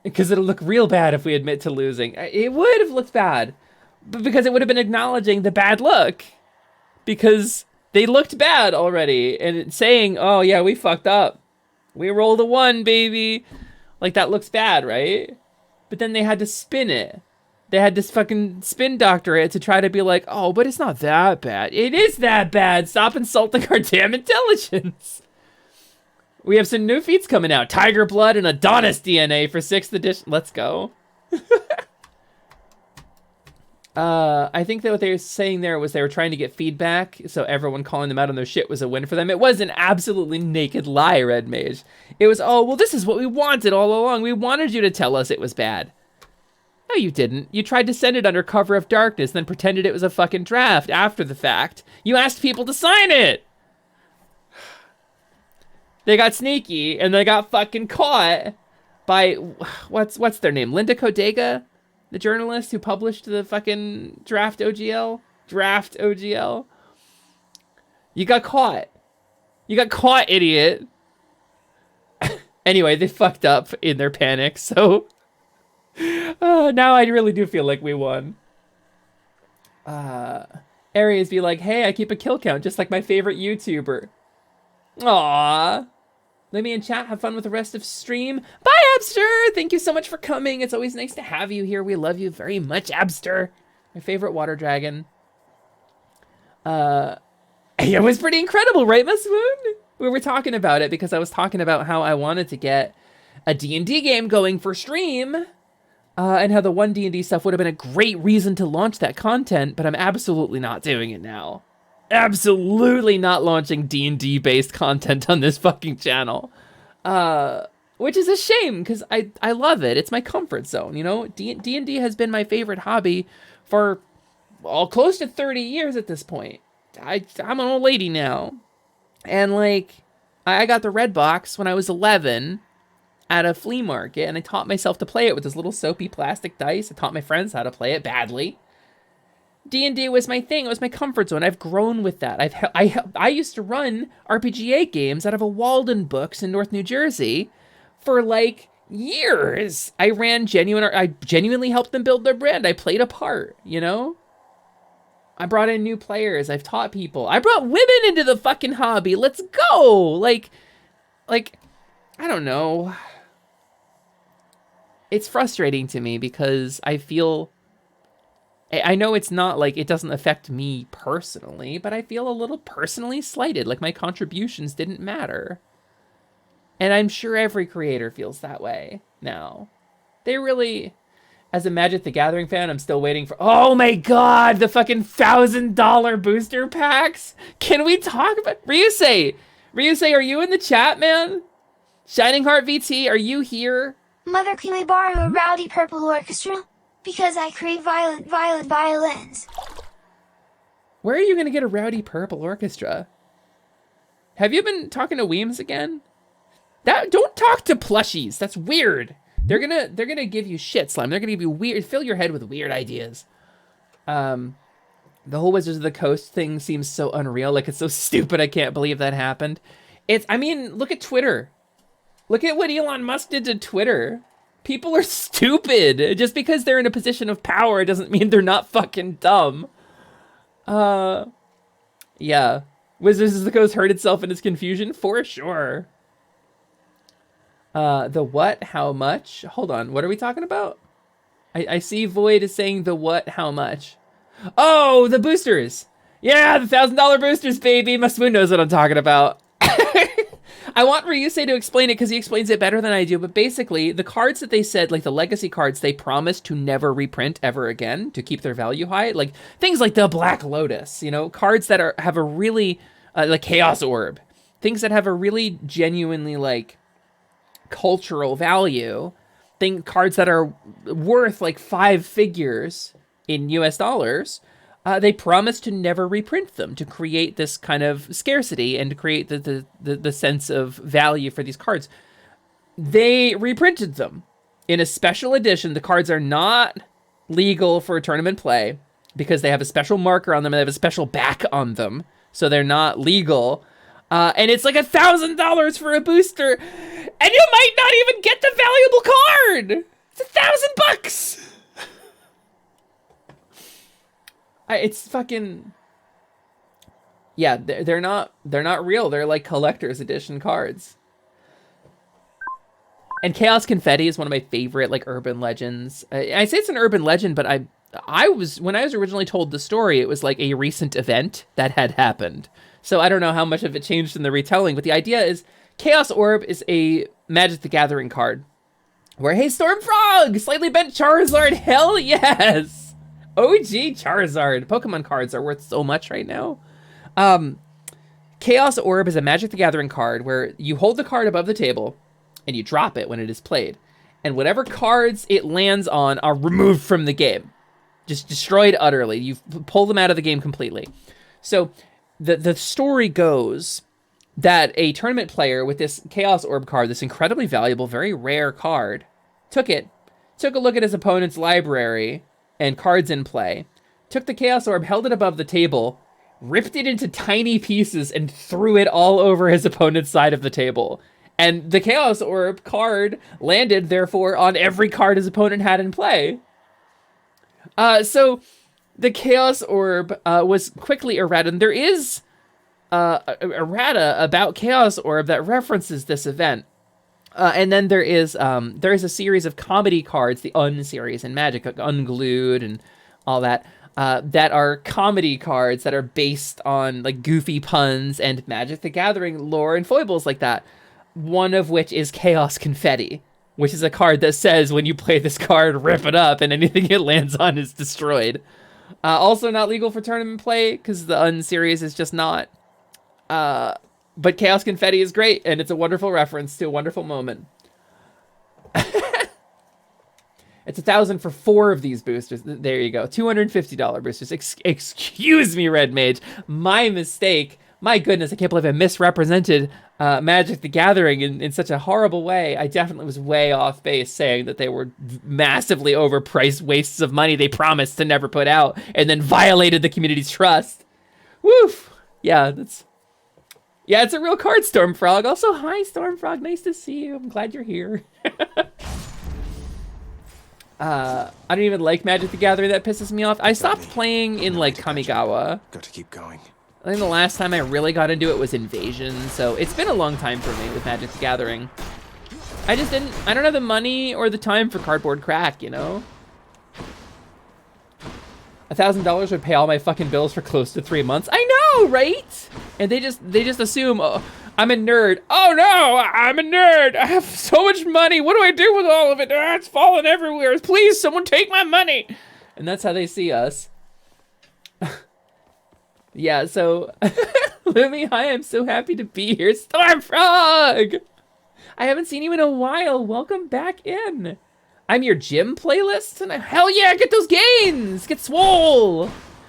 Because it'll look real bad if we admit to losing. It would have looked bad. But because it would have been acknowledging the bad look. Because they looked bad already. And it's saying, oh yeah, we fucked up. We rolled a 1, baby. Like, that looks bad, right? But then they had to spin it. They had to fucking spin doctor it to try to be like, oh, but it's not that bad. It is that bad. Stop insulting our damn intelligence. We have some new feats coming out. Tiger Blood and Adonis DNA for 6th edition. Let's go. I think that what they were saying there was they were trying to get feedback, so everyone calling them out on their shit was a win for them. It was an absolutely naked lie, Red Mage. It was, oh, well, this is what we wanted all along. We wanted you to tell us it was bad. No, you didn't. You tried to send it under cover of darkness, then pretended it was a fucking draft after the fact. You asked people to sign it! They got sneaky, and they got fucking caught by, what's their name? Linda Codega? The journalist who published the fucking Draft OGL? Draft OGL? You got caught. You got caught, idiot. Anyway, they fucked up in their panic, so... now I really do feel like we won. Aries be like, hey, I keep a kill count, just like my favorite YouTuber. Aww. Let me in chat, have fun with the rest of stream. Bye, Abster! Thank you so much for coming. It's always nice to have you here. We love you very much, Abster. My favorite water dragon. It was pretty incredible, right, Miss Moon? We were talking about it because I was talking about how I wanted to get a D&D game going for stream. And how the one D&D stuff would have been a great reason to launch that content, but I'm absolutely not doing it now. Absolutely not launching D&D based content on this fucking channel. Which is a shame, because I love it. It's my comfort zone, you know? D&D has been my favorite hobby for, well, close to 30 years at this point. I'm an old lady now. And, like, I got the red box when I was 11 at a flea market, and I taught myself to play it with this little soapy plastic dice. I taught my friends how to play it badly. D&D was my thing. It was my comfort zone. I've grown with that. I used to run RPGA games out of a Walden Books in North New Jersey for like years. I genuinely helped them build their brand. I played a part, you know? I brought in new players. I've taught people. I brought women into the fucking hobby. Let's go. Like, I don't know. It's frustrating to me because I feel... I know it's not like it doesn't affect me personally, but I feel a little personally slighted, like my contributions didn't matter. And I'm sure every creator feels that way now. They really, as a Magic the Gathering fan, I'm still waiting for, oh my god, the fucking $1,000 booster packs. Can we talk about, Ryusei, are you in the chat, man? Shining Heart VT, are you here? Mother, can we borrow a rowdy purple orchestra? Because I crave violet violins. Where are you gonna get a rowdy purple orchestra? Have you been talking to Weems again? Don't talk to plushies. That's weird. They're gonna give you shit, Slime. They're gonna give you weird, fill your head with weird ideas. The whole Wizards of the Coast thing seems so unreal. Like, it's so stupid. I can't believe that happened. I mean, look at Twitter. Look at what Elon Musk did to Twitter. People are stupid. Just because they're in a position of power doesn't mean they're not fucking dumb. Yeah. Wizards of the Coast hurt itself in its confusion? For sure. The what? How much? Hold on. What are we talking about? I see Void is saying the what? How much? Oh, the boosters. Yeah, the $1,000 boosters, baby. My spoon knows what I'm talking about. I want Ryusei to explain it because he explains it better than I do, but basically, the cards that they said, like the legacy cards, they promised to never reprint ever again to keep their value high. Like, things like the Black Lotus, you know? Cards that have a really, like Chaos Orb. Things that have a really genuinely, like, cultural value. Cards that are worth, like, 5 figures in US dollars. They promised to never reprint them, to create this kind of scarcity and to create the sense of value for these cards. They reprinted them in a special edition. The cards are not legal for tournament play because they have a special marker on them and they have a special back on them, so they're not legal. And it's like $1,000 for a booster, and you might not even get the valuable card. It's $1,000. It's fucking. Yeah, they're not real. They're like collector's edition cards. And Chaos Confetti is one of my favorite like urban legends. I say it's an urban legend, but when I was originally told the story, it was like a recent event that had happened. So I don't know how much of it changed in the retelling, but the idea is Chaos Orb is a Magic the Gathering card. Where, hey, Stormfrog! Slightly bent Charizard, hell yes! OG Charizard. Pokemon cards are worth so much right now. Chaos Orb is a Magic the Gathering card where you hold the card above the table and you drop it when it is played. And whatever cards it lands on are removed from the game. Just destroyed utterly. You pull them out of the game completely. So the story goes that a tournament player with this Chaos Orb card, this incredibly valuable, very rare card, took a look at his opponent's library and cards in play, took the Chaos Orb, held it above the table, ripped it into tiny pieces, and threw it all over his opponent's side of the table. And the Chaos Orb card landed, therefore, on every card his opponent had in play. So the Chaos Orb was quickly errata. And there is errata about Chaos Orb that references this event. And then there is a series of comedy cards, the Un-series in Magic, like Unglued and all that, that are comedy cards that are based on like goofy puns and Magic the Gathering lore and foibles like that. One of which is Chaos Confetti, which is a card that says when you play this card, rip it up, and anything it lands on is destroyed. Also not legal for tournament play, because the Un-series is just not. But Chaos Confetti is great, and it's a wonderful reference to a wonderful moment. It's $1,000 for 4 of these boosters. There you go. $250 boosters. Excuse me, Red Mage. My mistake. My goodness, I can't believe I misrepresented Magic the Gathering in such a horrible way. I definitely was way off base saying that they were massively overpriced wastes of money they promised to never put out and then violated the community's trust. Woof. Yeah, it's a real card, Stormfrog. Also, hi, Stormfrog. Nice to see you. I'm glad you're here. I don't even like Magic the Gathering. That pisses me off. I stopped playing in, like, Kamigawa. Got to keep going. I think the last time I really got into it was Invasion, so it's been a long time for me with Magic the Gathering. I don't have the money or the time for Cardboard Crack, you know? $1,000 would pay all my fucking bills for close to 3 months. I know, right? And they just assume, oh, I'm a nerd. Oh no, I'm a nerd. I have so much money. What do I do with all of it? Ah, it's falling everywhere. Please, someone take my money. And that's how they see us. Yeah, so, Lumi, hi, I'm so happy to be here. Stormfrog! I haven't seen you in a while. Welcome back in. I'm your gym playlist tonight. Hell yeah, get those gains! Get swole!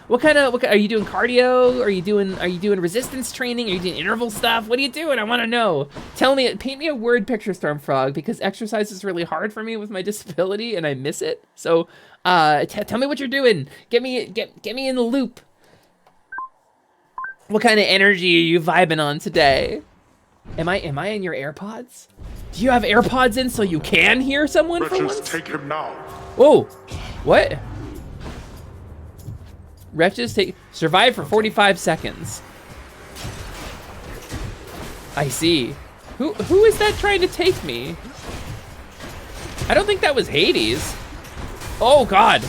What kind are you doing cardio? Are you doing resistance training? Are you doing interval stuff? What are you doing? I want to know. Paint me a word picture, Stormfrog, because exercise is really hard for me with my disability and I miss it. So, tell me what you're doing. Get me in the loop. What kind of energy are you vibing on today? Am I in your AirPods? Do you have AirPods in so you can hear someone for once? Take him now. Oh, what? Wretches survive for 45 seconds. I see. Who is that trying to take me? I don't think that was Hades. Oh God.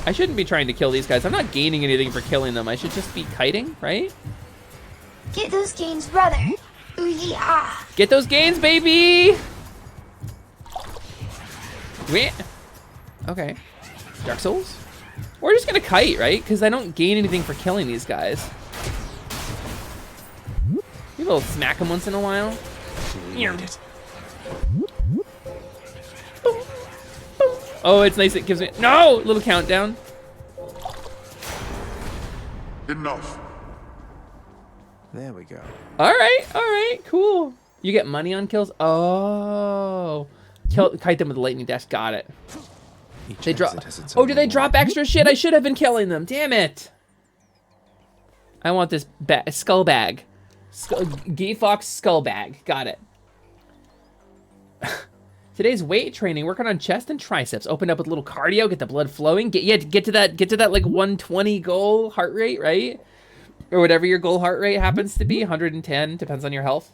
I shouldn't be trying to kill these guys. I'm not gaining anything for killing them. I should just be kiting, right? Get those gains, brother. Ooh yeah. Get those gains, baby! Okay. Dark Souls? We're just gonna kite, right? Because I don't gain anything for killing these guys. Maybe we'll smack them once in a while. Oh, it's nice. It gives me little countdown. Enough. There we go. All right, cool. You get money on kills. Oh, kite them with a lightning dash. Got it. They drop. Oh, do they drop extra shit? I should have been killing them. Damn it. I want this skull bag. Gay Fox skull bag. Got it. Today's weight training, working on chest and triceps. Open up with a little cardio, get the blood flowing. Get to that like 120 goal heart rate, right? Or whatever your goal heart rate happens to be, 110, depends on your health.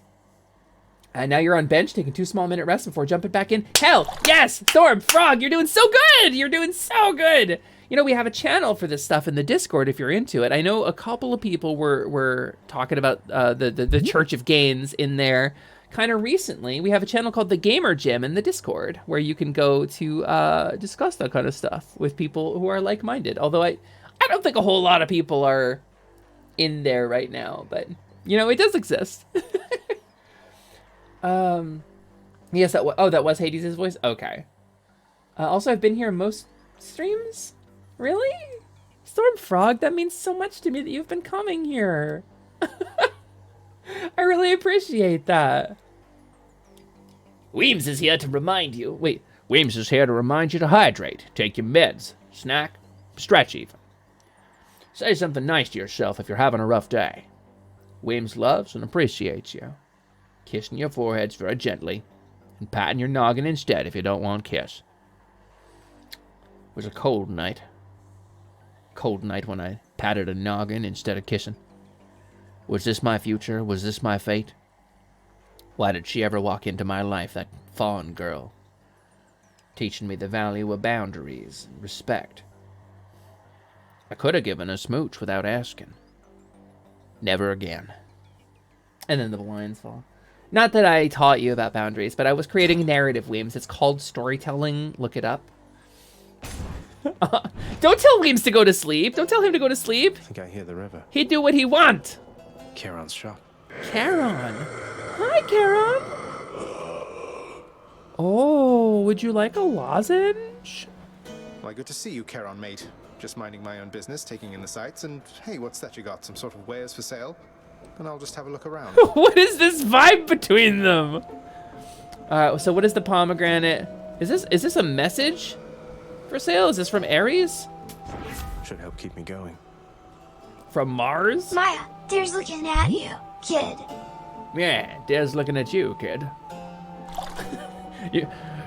And now you're on bench, taking 2 small-minute rests before jumping back in. Hell, yes, Storm, Frog, you're doing so good! You're doing so good! You know, we have a channel for this stuff in the Discord if you're into it. I know a couple of people were talking about the Church of Gains in there kind of recently. We have a channel called The Gamer Gym in the Discord where you can go to discuss that kind of stuff with people who are like-minded. Although I don't think a whole lot of people are in there right now, but, you know, it does exist. Yes, that was Hades' voice? Okay. Also, I've been here most streams? Really? Storm Frog, that means so much to me that you've been coming here. I really appreciate that. Weems is here to remind you. Wait, Weems is here to remind you to hydrate, take your meds, snack, stretch even. Say something nice to yourself if you're having a rough day. Weems loves and appreciates you. Kissing your foreheads very gently, and patting your noggin instead if you don't want kiss. It was a cold night. Cold night when I patted a noggin instead of kissing. Was this my future? Was this my fate? Why did she ever walk into my life, that fawn girl? Teaching me the value of boundaries and respect. I could have given a smooch without asking. Never again. And then the blinds fall. Not that I taught you about boundaries, but I was creating narrative Weems. It's called storytelling. Look it up. Don't tell Weems to go to sleep. Don't tell him to go to sleep. I think I hear the river. He'd do what he want. Charon's shop. Charon. Hi, Charon. Oh, would you like a lozenge? Why, good to see you, Charon, mate. Just minding my own business, taking in the sights, and hey, what's that you got? Some sort of wares for sale? And I'll just have a look around. What is this vibe between them? So what is the pomegranate? Is this a message for sale? Is this from Ares? Should help keep me going. From Mars? Maya, Dare's looking at you, kid. Yeah, Dare's looking at you, kid.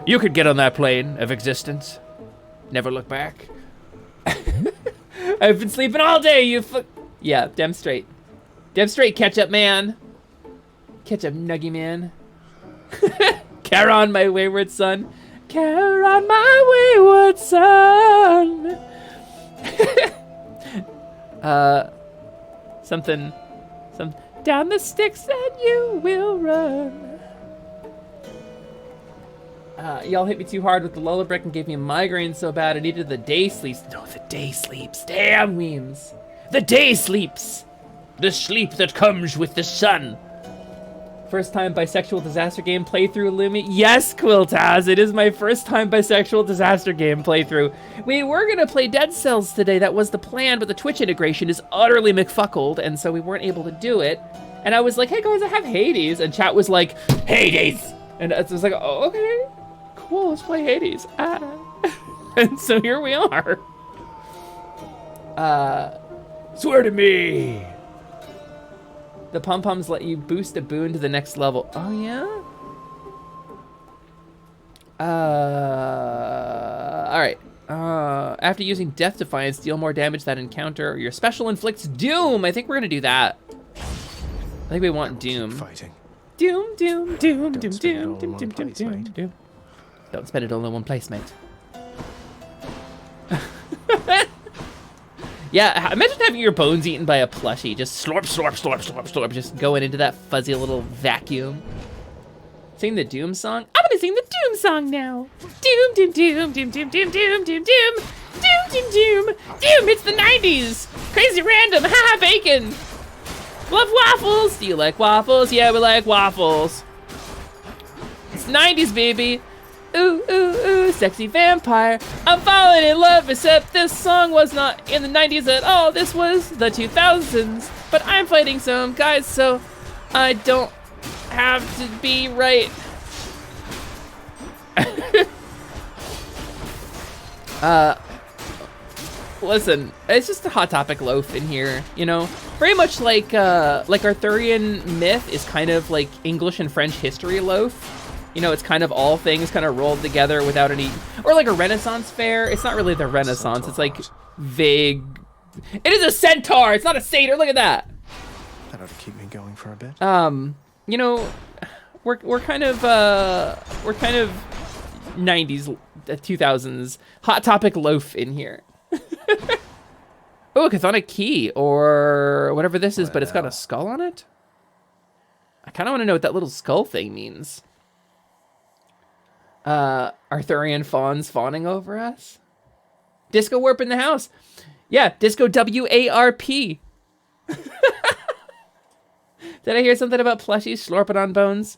You could get on that plane of existence. Never look back. I've been sleeping all day, yeah, damn straight. Damn straight, Ketchup Man. Ketchup Nuggy Man. Charon, my wayward son. Charon, my wayward son. Something. Down the sticks and you will run. Y'all hit me too hard with the lullabrick and gave me a migraine so bad I needed the day sleeps. No, the day sleeps. Damn, Weems. The day sleeps. The sleep that comes with the sun. First time bisexual disaster game playthrough, Lumi. Yes, Quiltaz, it is my first time bisexual disaster game playthrough. We were gonna play Dead Cells today, that was the plan, but the Twitch integration is utterly McFuckled, and so we weren't able to do it. And I was like, hey guys, I have Hades, and chat was like, Hades! And it was like, oh, okay, cool, let's play Hades. And so here we are. Swear to me. The pom-poms let you boost a boon to the next level. Oh, yeah? All right. After using Death Defiance, deal more damage that encounter. Your special inflicts Doom. I think we're going to do that. I think we want Doom. Fighting. Doom, Doom, Doom, Doom, spend it Doom, all in Doom, one Doom, Doom, place, Doom, mate. Doom. Don't spend it all in one place, mate. Yeah, imagine having your bones eaten by a plushie. Just slurp, slurp, slurp, slurp, slurp. Just going into that fuzzy little vacuum. Sing the Doom song? I'm gonna sing the Doom song now. Doom, doom, doom, doom, doom, doom, doom, doom, doom. Doom, doom, doom. Doom, it's the 90s. Crazy random, haha, bacon. Love waffles. Do you like waffles? Yeah, we like waffles. It's 90s, baby. Ooh, ooh, ooh, sexy vampire. I'm falling in love, except this song was not in the 90s at all. This was the 2000s. But I'm fighting some guys, so I don't have to be right. Listen, it's just a Hot Topic loaf in here, you know? Very much like Arthurian myth is kind of like English and French history loaf. You know, it's kind of all things kind of rolled together without any, or like a Renaissance fair. It's not really the Renaissance. It's like vague. It is a centaur. It's not a satyr. Look at that. That ought to keep me going for a bit. You know, we're kind of 90s, 2000s hot topic loaf in here. Oh, a chthonic key or whatever this is, but it's got a skull on it. I kind of want to know what that little skull thing means. Arthurian fawns fawning over us. Disco warp in the house. Yeah, disco W-A-R-P. Did I hear something about plushies slurping on bones?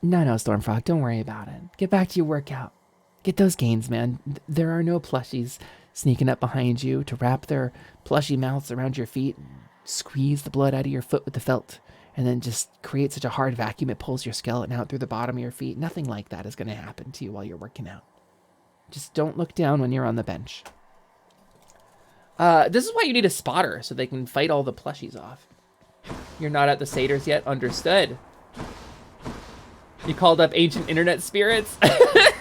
No, Stormfrog, don't worry about it. Get back to your workout. Get those gains, man. There are no plushies sneaking up behind you to wrap their plushy mouths around your feet, squeeze the blood out of your foot with the felt, and then just create such a hard vacuum it pulls your skeleton out through the bottom of your feet. Nothing like that is going to happen to you while you're working out. Just don't look down when you're on the bench. This is why you need a spotter, so they can fight all the plushies off. You're not at the satyrs yet? Understood. You called up ancient internet spirits? I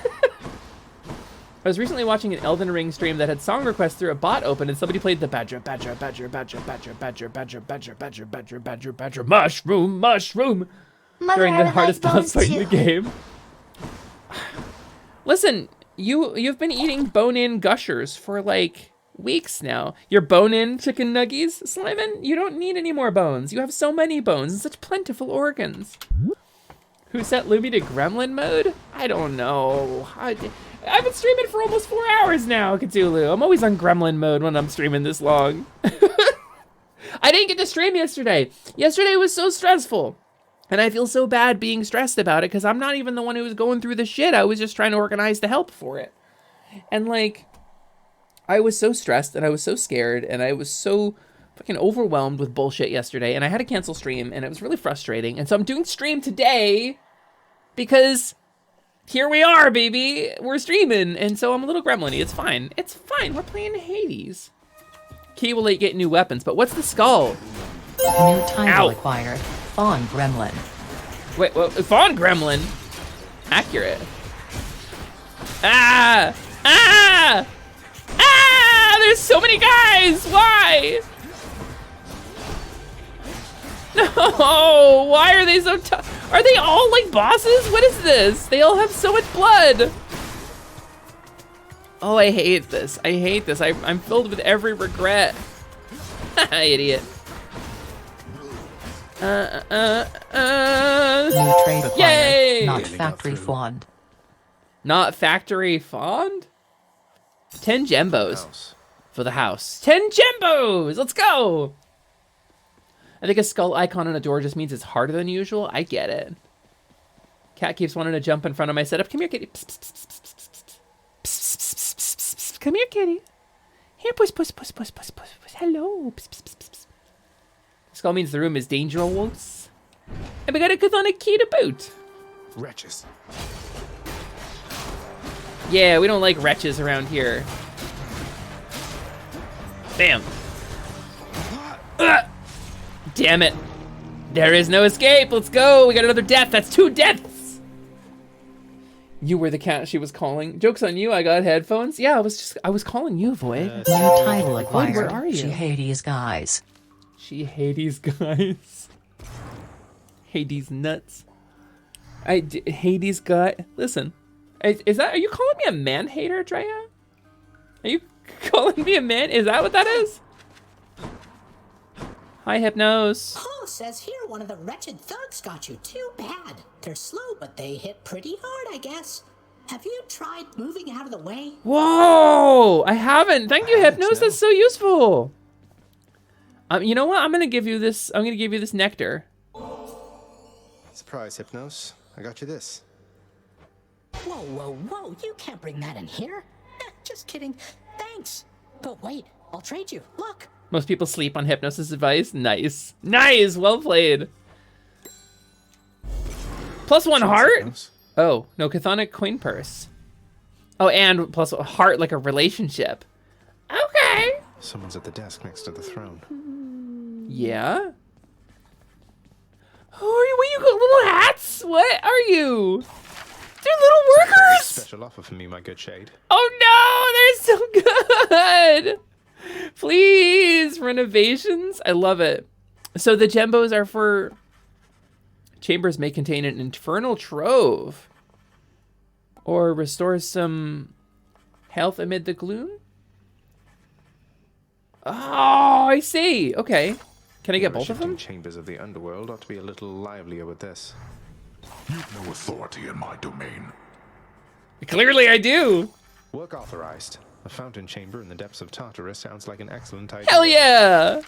was recently watching an Elden Ring stream that had song requests through a bot open, and somebody played the badger, badger, badger, badger, badger, badger, badger, badger, badger, badger, badger, badger, mushroom, mushroom, during the hardest boss fight in the game. Listen, you've been eating bone-in gushers for like weeks now. Your bone-in chicken nuggies, Slimin, you don't need any more bones. You have so many bones and such plentiful organs. Who set Lumi to gremlin mode? I don't know. I've been streaming for almost 4 hours now, Cthulhu. I'm always on gremlin mode when I'm streaming this long. I didn't get to stream yesterday. Yesterday was so stressful. And I feel so bad being stressed about it because I'm not even the one who was going through the shit. I was just trying to organize the help for it. And like, I was so stressed and I was so scared and I was so fucking overwhelmed with bullshit yesterday. And I had to cancel stream and it was really frustrating. And so I'm doing stream today because here we are, baby. We're streaming. And so I'm a little gremlin-y. It's fine. It's fine. We're playing Hades. Key will get new weapons, but what's the skull? New title acquired. Fawn Gremlin. Wait, well, Fawn Gremlin? Accurate. Ah! Ah! Ah! There's so many guys! Why? No! Why are they so tough? Are they all like bosses? What is this? They all have so much blood. Oh, I hate this. I hate this. I'm filled with every regret. Idiot. New trade acquired. Yay! Not factory fond. Not factory fond? 10 gembos for the house. 10 gembos! Let's go! I think a skull icon on a door just means it's harder than usual. I get it. Cat keeps wanting to jump in front of my setup. Come here, kitty. Psst, psst, psst, psst, psst, psst, psst, psst, psst, psst. Come here, kitty. Here, puss, puss, puss, puss, puss, puss, puss. Hello. Psst, psst, psst, psst. Skull means the room is dangerous. And we got a chthonic key to boot. Wretches. Yeah, we don't like wretches around here. Bam. Damn it. There is no escape. Let's go. We got another death. That's 2 deaths. You were the cat she was calling. Joke's on you. I got headphones. Yeah, I was calling you, Void. New title acquired. Where are you? She Hades guys. She Hades guys. Hades nuts. Hades guy. Listen. Are you calling me a man hater, Drea? Are you calling me a man? Is that what that is? Hi, Hypnose. Oh, says here one of the wretched thugs got you. Too bad. They're slow, but they hit pretty hard, I guess. Have you tried moving out of the way? Whoa! I haven't. Thank you, Hypnose. That's so useful. You know what? I'm gonna give you this. I'm gonna give you this nectar. Surprise, Hypnos. I got you this. Whoa, whoa, whoa. You can't bring that in here. Just kidding. Thanks. But wait, I'll trade you. Look. Most people sleep on Hypnosis advice. Nice. Nice. Well played. +1 heart? Hypnos. Oh, no. Chthonic coin purse. Oh, and plus a heart like a relationship. Okay. Someone's at the desk next to the throne. Yeah? Who are you? What, you got little hats bots? What are you? They're little workers! Special offer for me, my good shade. Oh no, they're so good! Please, renovations. I love it. So the gembos are for chambers may contain an infernal trove. Or restore some health amid the gloom? Oh, I see. Okay. Can I get both of them? Chambers of the underworld ought to be a little livelier with this. You've no authority in my domain. Clearly I do. Work authorized. A fountain chamber in the depths of Tartarus sounds like an excellent idea. Hell yeah!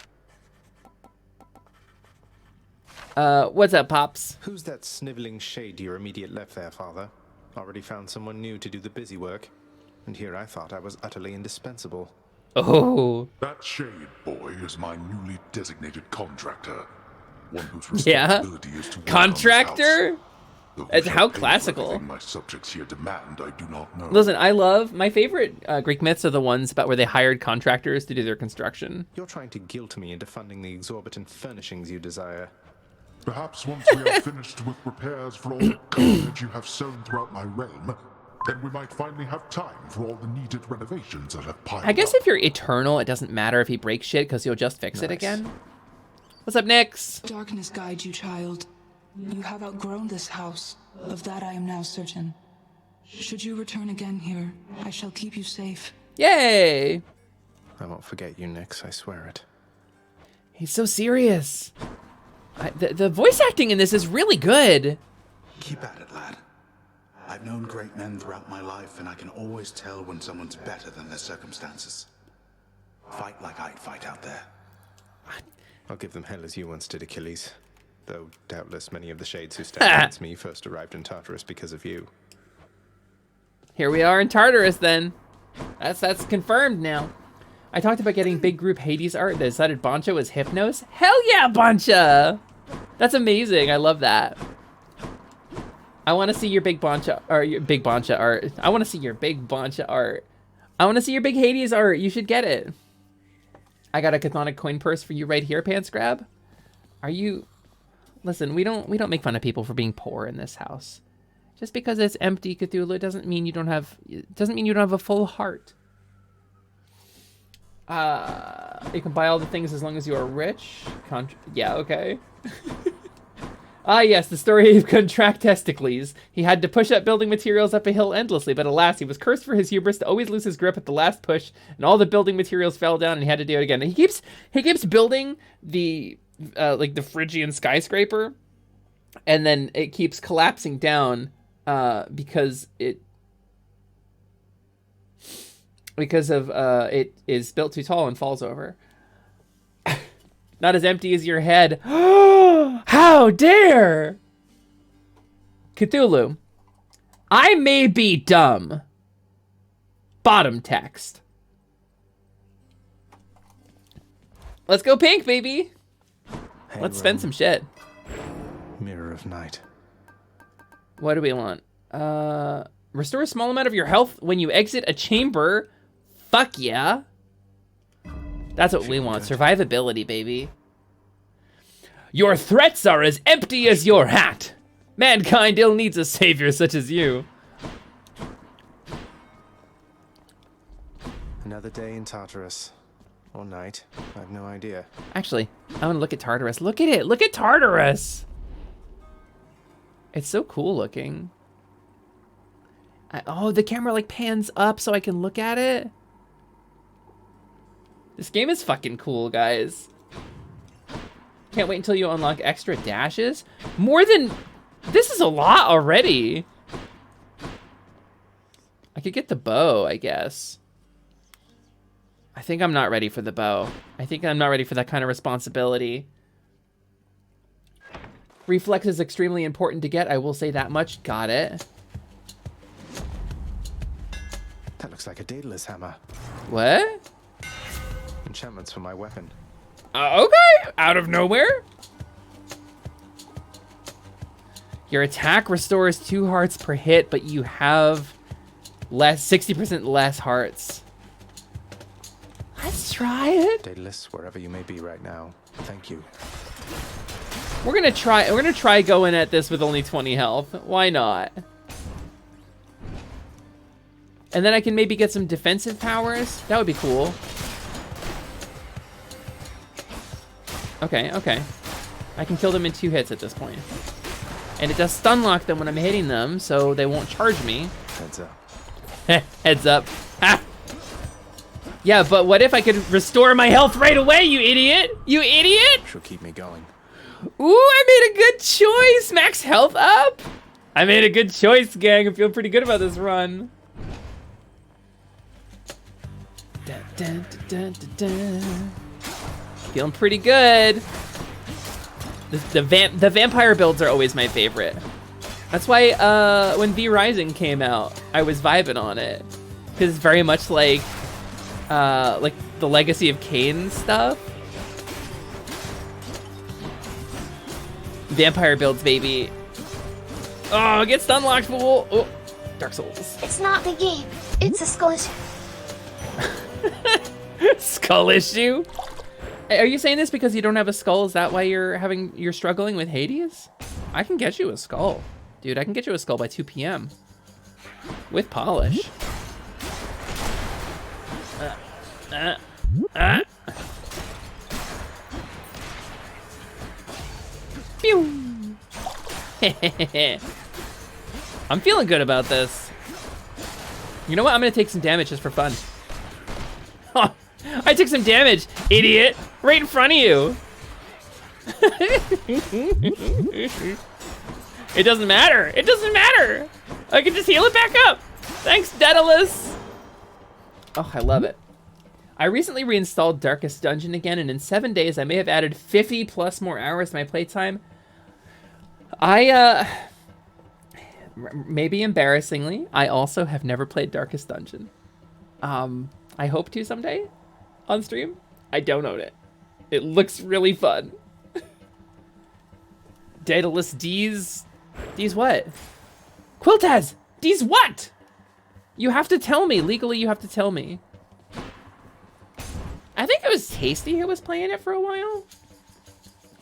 What's up, Pops? Who's that sniveling shade to your immediate left there, Father? Already found someone new to do the busy work. And here I thought I was utterly indispensable. Oh. That shade boy is my newly designated contractor. One whose Yeah? responsibility is to work Contractor? on this house. It's how Though who shall pay for classical. everything my subjects here demand, I do not know. Listen, I love, my favorite Greek myths are the ones about where they hired contractors to do their construction. You're trying to guilt me into funding the exorbitant furnishings you desire. Perhaps once we are finished with repairs for all the carnage you have sown throughout my realm, then we might finally have time for all the needed renovations that have piled I guess up. if you're eternal, it doesn't matter if he breaks shit because you'll just fix it again. What's up, Nyx? Darkness guide you, child. You have outgrown this house. Of that I am now certain. Should you return again here, I shall keep you safe. Yay! I won't forget you, Nyx, I swear it. He's so serious. The voice acting in this is really good. Keep at it, lad. I've known great men throughout my life, and I can always tell when someone's better than their circumstances. Fight like I'd fight out there. I'll give them hell as you once did Achilles. Though doubtless many of the shades who stand against me first arrived in Tartarus because of you. Here we are in Tartarus then. That's confirmed now. I talked about getting big group Hades art. They decided Boncha was Hypnos. Hell yeah, Boncha! That's amazing. I love that. I want to see your big Boncha or your big Boncha art. I want to see your big Boncha art. I want to see your big Hades art. You should get it. I got a chthonic coin purse for you right here, Pants Grab. Are you? Listen, we don't make fun of people for being poor in this house. Just because it's empty Cthulhu doesn't mean you don't have a full heart. You can buy all the things as long as you are rich. Yeah, okay. Ah, yes, the story of Contractesticles. He had to push up building materials up a hill endlessly, but alas, he was cursed for his hubris to always lose his grip at the last push, and all the building materials fell down, and he had to do it again. And he keeps building the like the Phrygian skyscraper, and then it keeps collapsing down because it is built too tall and falls over. Not as empty as your head. How dare! Cthulhu. I may be dumb. Bottom text. Let's go pink, baby. Hey, Let's spend some shit. Mirror of Night. What do we want? Restore a small amount of your health when you exit a chamber. Fuck yeah. That's what we want. Survivability, baby. Your threats are as empty as your hat. Mankind ill needs a savior such as you. Another day in Tartarus. Or night. I have no idea. Actually, I want to look at Tartarus. Look at it. Look at Tartarus. It's so cool looking. Oh, the camera like pans up so I can look at it. This game is fucking cool, guys. Can't wait until you unlock extra dashes. More than... This is a lot already. I could get the bow, I guess. I think I'm not ready for the bow. I think I'm not ready for that kind of responsibility. Reflex is extremely important to get. I will say that much. Got it. That looks like a Daedalus hammer. What? Enchantments for my weapon. Okay, out of nowhere. Your attack restores 2 hearts per hit, but you have 60% less hearts. Let's try it. Daedalus, wherever you may be right now, thank you. We're gonna try going at this with only 20 health. Why not? And then I can maybe get some defensive powers. That would be cool. Okay, okay. I can kill them in 2 hits at this point. And it does stun lock them when I'm hitting them, so they won't charge me. Heads up. Heads up. Ah! Yeah, but what if I could restore my health right away, you idiot? You idiot! She'll keep me going. Ooh, I made a good choice. Max health up. I made a good choice, gang. I feel pretty good about this run. Dun, dun, dun, dun, dun, dun. Feeling pretty good. The vampire builds are always my favorite. That's why when V Rising came out, I was vibing on it, because it's very much like the Legacy of Kain stuff. Vampire builds, baby. Oh, get stun locked, fool. Oh, Dark Souls. It's not the game. It's a skull issue. Skull issue? Are you saying this because you don't have a skull? Is that why you're struggling with Hades? I can get you a skull. Dude, I can get you a skull by 2 p.m. with polish. Pew. I'm feeling good about this. You know what? I'm gonna take some damage just for fun. Oh, I took some damage, idiot! Right in front of you. It doesn't matter. It doesn't matter. I can just heal it back up. Thanks, Daedalus. Oh, I love it. I recently reinstalled Darkest Dungeon again, and in 7 days, I may have added 50 plus more hours to my playtime. Maybe embarrassingly, I also have never played Darkest Dungeon. I hope to someday on stream. I don't own it. It looks really fun. Daedalus D's what? Quiltaz! D's what? You have to tell me. Legally, you have to tell me. I think it was Tasty who was playing it for a while.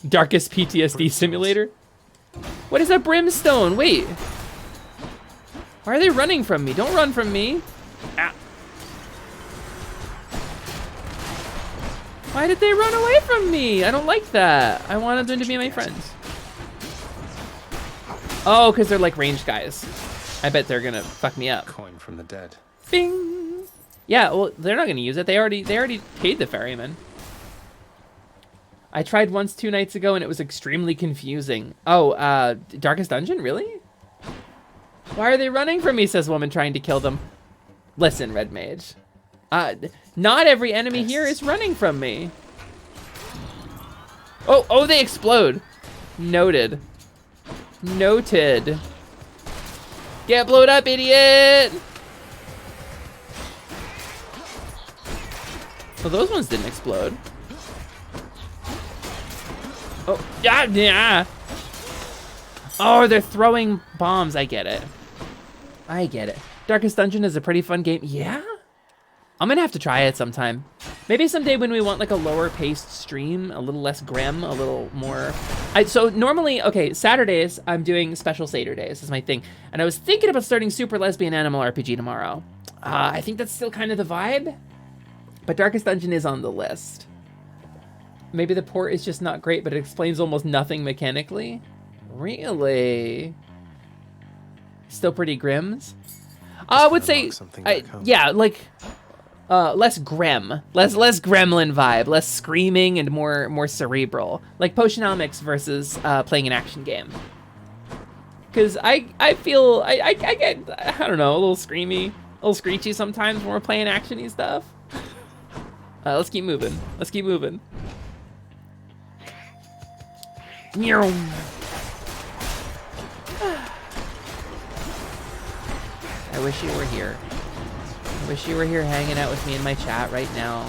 Darkest PTSD simulator. What is a brimstone? Wait. Why are they running from me? Don't run from me. Ah. Why did they run away from me? I don't like that. I wanted them to be my friends. Oh, because they're like ranged guys. I bet they're gonna fuck me up. Coin from the dead. Bing. Yeah, well, they're not gonna use it. They already paid the ferryman. I tried once 2 nights ago and it was extremely confusing. Oh, Darkest Dungeon, really? Why are they running from me, says woman trying to kill them. Listen, Red Mage. Not every enemy here is running from me. Oh, they explode. Noted. Noted. Get blowed up, idiot! Well, those ones didn't explode. Oh, yeah. Oh, they're throwing bombs. I get it. I get it. Darkest Dungeon is a pretty fun game. Yeah? I'm gonna have to try it sometime. Maybe someday when we want like a lower paced stream, a little less grim, a little more. So normally, okay, Saturdays, I'm doing special Saturdays is my thing. And I was thinking about starting Super Lesbian Animal RPG tomorrow. I think that's still kind of the vibe. But Darkest Dungeon is on the list. Maybe the port is just not great, but it explains almost nothing mechanically. Really? Still pretty grims? I would say, yeah, like less grem, less gremlin vibe, less screaming and more cerebral, like Potionomics versus playing an action game. Because I feel I get, I don't know, a little screamy, a little screechy sometimes when we're playing actiony stuff. Let's keep moving. Let's keep moving. I wish you were here. I wish you were here hanging out with me in my chat right now.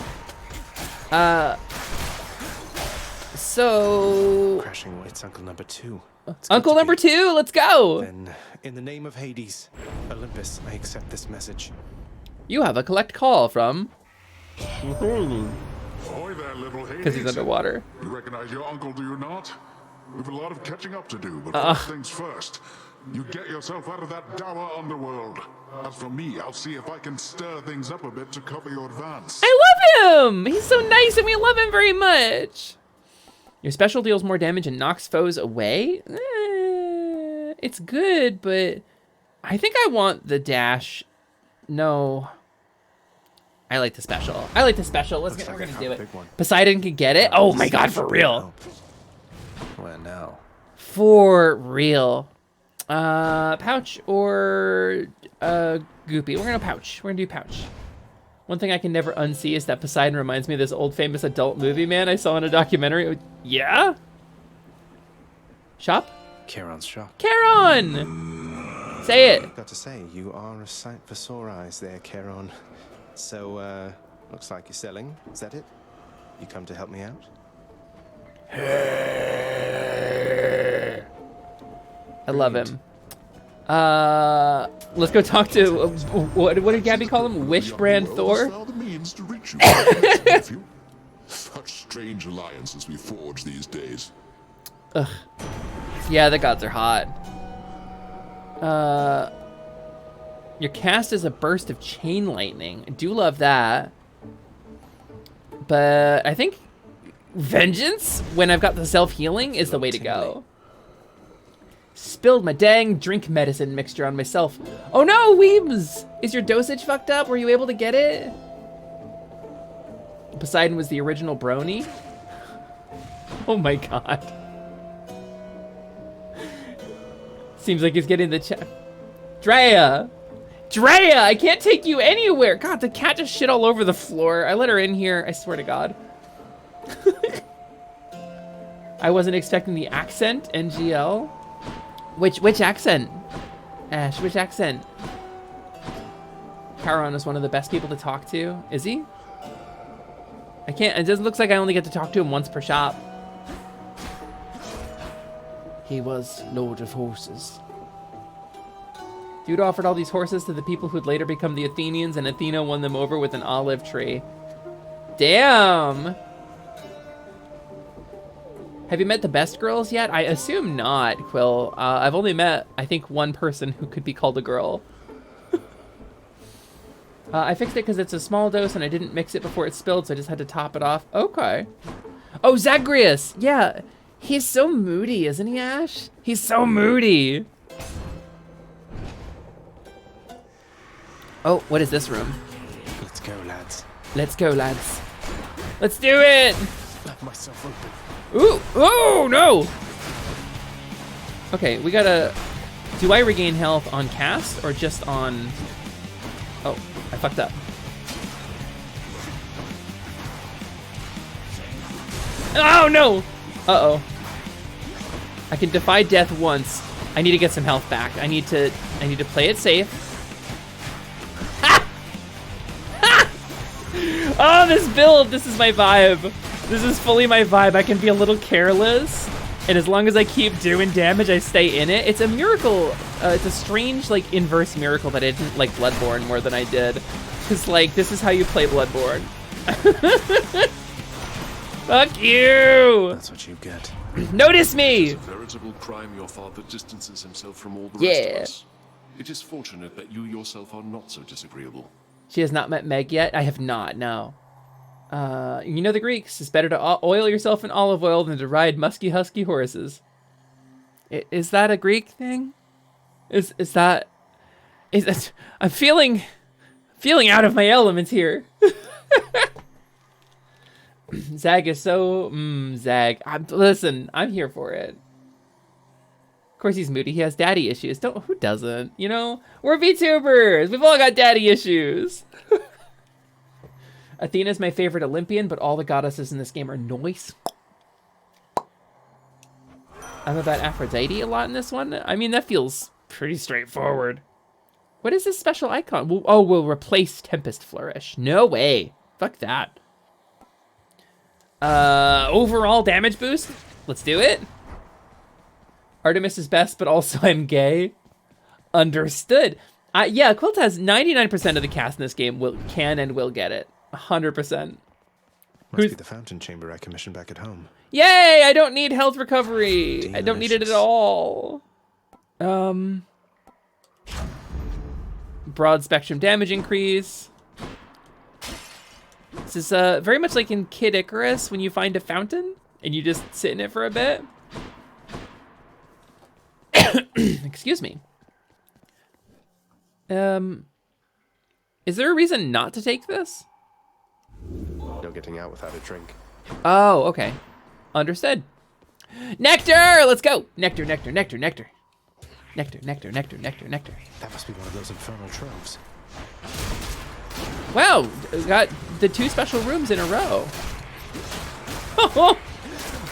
So... Crashing, it's Uncle Number 2. Uncle Number 2, let's go! Then, in the name of Hades, Olympus, I accept this message. You have a collect call from... Ahoy there, little Hades. Because he's underwater. You recognize your uncle, do you not? We've a lot of catching up to do, but first things first. You get yourself out of that dour underworld. As for me, I'll see if I can stir things up a bit to cover your advance. I love him! He's so nice and we love him very much. Your special deals more damage and knocks foes away? It's good, but I think I want the dash. No. I like the special. I like the special. We're gonna do it. Poseidon can get it? Oh my god, for real. Where now? For real. Pouch or Goopy? We're gonna pouch. We're gonna do pouch. One thing I can never unsee is that Poseidon reminds me of this old famous adult movie, man, I saw in a documentary. Yeah? Shop? Charon's shop. Charon! Say it. Got to say, you are a sight for sore eyes there, Charon. So, looks like you're selling. Is that it? You come to help me out? I love him. Let's go talk to what did Gabby call him? Wishbrand Thor. Such strange alliances we forge these days. Ugh. Yeah, the gods are hot. Your cast is a burst of chain lightning. I do love that. But I think vengeance, when I've got the self-healing, is the way to go. Spilled my dang drink medicine mixture on myself. Oh no, Weebs! Is your dosage fucked up? Were you able to get it? Poseidon was the original brony? Oh my god. Seems like he's getting the chat. Drea! Drea! I can't take you anywhere! God, the cat just shit all over the floor. I let her in here, I swear to God. I wasn't expecting the accent, NGL. Which accent? Ash, which accent? Charon is one of the best people to talk to. Is he? I can't, it doesn't look like I only get to talk to him once per shop. He was Lord of Horses. Dude offered all these horses to the people who'd later become the Athenians, and Athena won them over with an olive tree. Damn! Have you met the best girls yet? I assume not, Quill. I've only met, I think, one person who could be called a girl. I fixed it because it's a small dose and I didn't mix it before it spilled, so I just had to top it off. Okay. Oh, Zagreus! Yeah, he's so moody, isn't he, Ash? He's so moody. Oh, what is this room? Let's go, lads. Let's go, lads. Let's do it! Let myself open. Ooh, oh no! Okay, we gotta, do I regain health on cast or just on, oh, I fucked up. Oh no! Uh-oh. I can defy death once. I need to get some health back. I need to play it safe. Ha! Ha! Oh, this build, this is my vibe. This is fully my vibe. I can be a little careless, and as long as I keep doing damage, I stay in it. It's a miracle. It's a strange, like, inverse miracle that I didn't like Bloodborne more than I did. Because, like, this is how you play Bloodborne. Fuck you! That's what you get. Notice me! It's a veritable crime your father distances himself from all the rest of us. It is fortunate that you yourself are not so disagreeable. She has not met Meg yet? I have not, no. You know the Greeks, it's better to oil yourself in olive oil than to ride musky husky horses. Is that a Greek thing? Is that I'm feeling out of my elements here. Zag is so, Zag. Listen, I'm here for it. Of course he's moody, he has daddy issues. Who doesn't, you know? We're VTubers, we've all got daddy issues. Athena's my favorite Olympian, but all the goddesses in this game are noise. I'm about Aphrodite a lot in this one. I mean, that feels pretty straightforward. What is this special icon? We'll replace Tempest Flourish. No way. Fuck that. Overall damage boost? Let's do it. Artemis is best, but also I'm gay. Understood. Yeah, Quilt has 99% of the cast in this game can and will get it. 100%. Must be the fountain chamber I commissioned back at home. Yay! I don't need health recovery. I don't need it at all. Broad spectrum damage increase. This is very much like in Kid Icarus when you find a fountain and you just sit in it for a bit. Excuse me. Is there a reason not to take this? No getting out without a drink. Oh, okay. Understood. Nectar! Let's go! Nectar, nectar, nectar, nectar. Nectar, nectar, nectar, nectar, nectar. That must be one of those infernal troves. Wow, got the 2 special rooms in a row.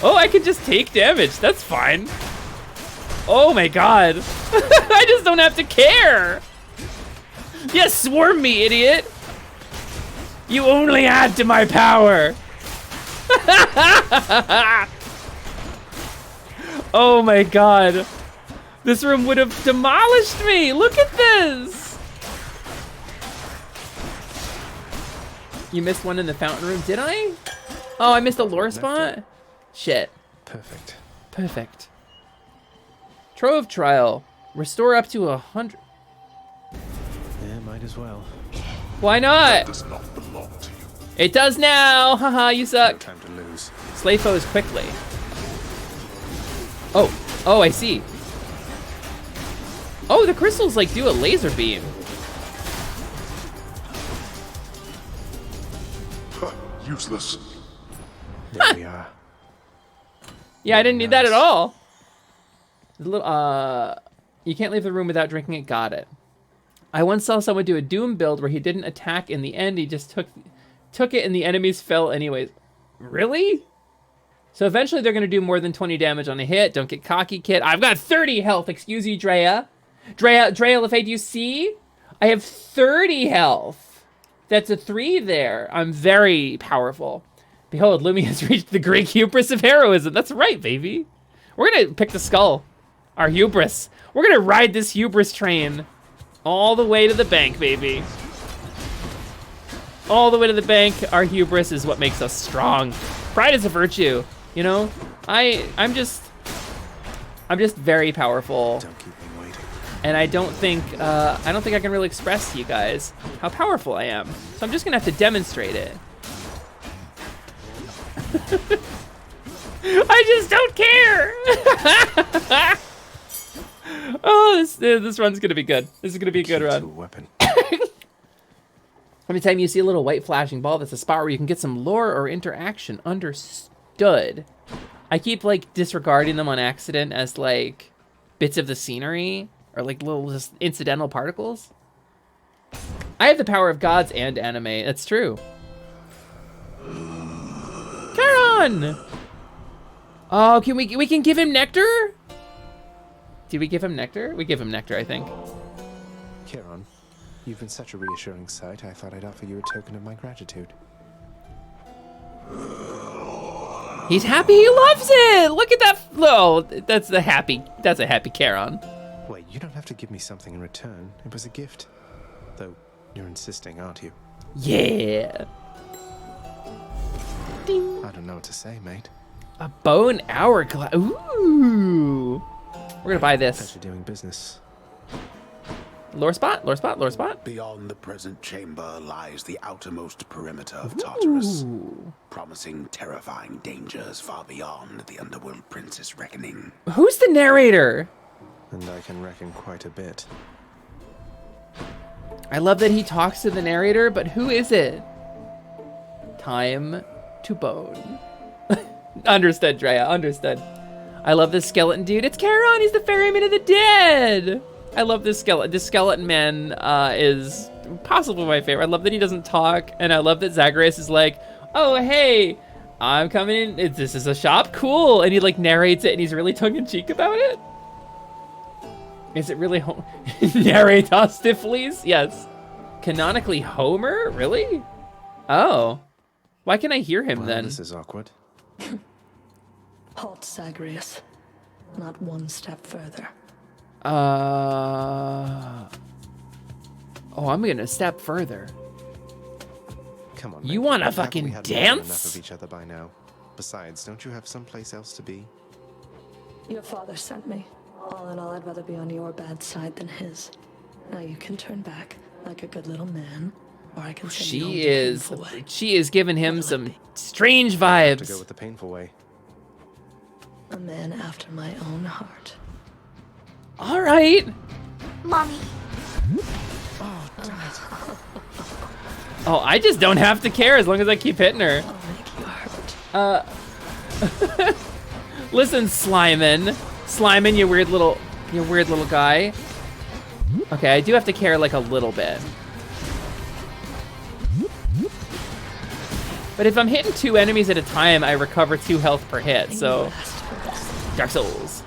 Oh, I can just take damage. That's fine. Oh my god. I just don't have to care. Yes, swarm me, idiot. You only add to my power. Oh my god. This room would have demolished me. Look at this. You missed one in the fountain room, did I? Oh, I missed a lore spot? Shit. Perfect. Perfect. Trove trial. Restore up to 100. Yeah, might as well. Why not? That does not belong to you. It does now. Haha, you No suck. time to lose. Slay foes quickly. Oh, I see. Oh, the crystals like do a laser beam. Useless. There we are. Yeah, I didn't need that at all. The little, you can't leave the room without drinking it. Got it. I once saw someone do a Doom build where he didn't attack in the end. He just took it and the enemies fell anyways. Really? So eventually they're going to do more than 20 damage on a hit. Don't get cocky, kid. I've got 30 health. Excuse you, Drea. Drea LaFay, do you see? I have 30 health. That's a 3 there. I'm very powerful. Behold, Lumi has reached the Greek hubris of heroism. That's right, baby. We're going to pick the skull. Our hubris. We're going to ride this hubris train all the way to the bank, baby. All the way to the bank. Our hubris is what makes us strong. Pride is a virtue. You know, I'm just very powerful. Don't keep me waiting. And I don't think I can really express to you guys how powerful I am. So I'm just gonna have to demonstrate it. I just don't care. Oh, this run's gonna be good. This is gonna be a good run. Weapon. Anytime you see a little white flashing ball, that's a spot where you can get some lore or interaction. Understood. I keep like disregarding them on accident as like bits of the scenery or like little just incidental particles. I have the power of gods and anime. That's true. Charon! Oh, can we can give him nectar? Did we give him nectar? We give him nectar, I think. Charon, you've been such a reassuring sight, I thought I'd offer you a token of my gratitude. He's happy, he loves it! Look at that, oh, that's a happy Charon. Wait, you don't have to give me something in return. It was a gift. Though, you're insisting, aren't you? Yeah. Ding. I don't know what to say, mate. A bone hourglass, ooh. We're gonna buy this. Pleasure doing business. Lore spot, lore spot, lore spot. Beyond the present chamber lies the outermost perimeter of Tartarus, Ooh. promising terrifying dangers far beyond the Underworld Prince's reckoning. Who's the narrator? And I can reckon quite a bit. I love that he talks to the narrator, but who is it? Time to bone. Understood, Drea, understood. I love this skeleton dude. It's Charon, he's the ferryman of the dead. I love this skeleton. This skeleton man is possibly my favorite. I love that he doesn't talk, and I love that Zagreus is like, oh, hey, I'm coming in. This is a shop? Cool. And he like narrates it, and he's really tongue-in-cheek about it. Is it really Narrator Stifles? Yes. Canonically Homer? Really? Oh. Why can I hear him Well, then? this is awkward. Halt, Zagreus. Not one step further. Oh, I'm gonna step further. Come on, You Meg. wanna Haven't we fucking had more than enough dance? of each other by now? Besides, don't you have someplace else to be? Your father sent me. All in all, I'd rather be on your bad side than his. Now you can turn back like a good little man, or I can send you home the painful way. She is giving him What'll it some be? strange I have to vibes. go with the painful way. A man after my own heart. All right. Mommy. Oh, I just don't have to care as long as I keep hitting her. I'll make you hurt. Listen, Slyman. Slyman, you weird little guy. Okay, I do have to care like a little bit. But if I'm hitting 2 enemies at a time, I recover 2 health per hit, so... You asked for this. Dark Souls.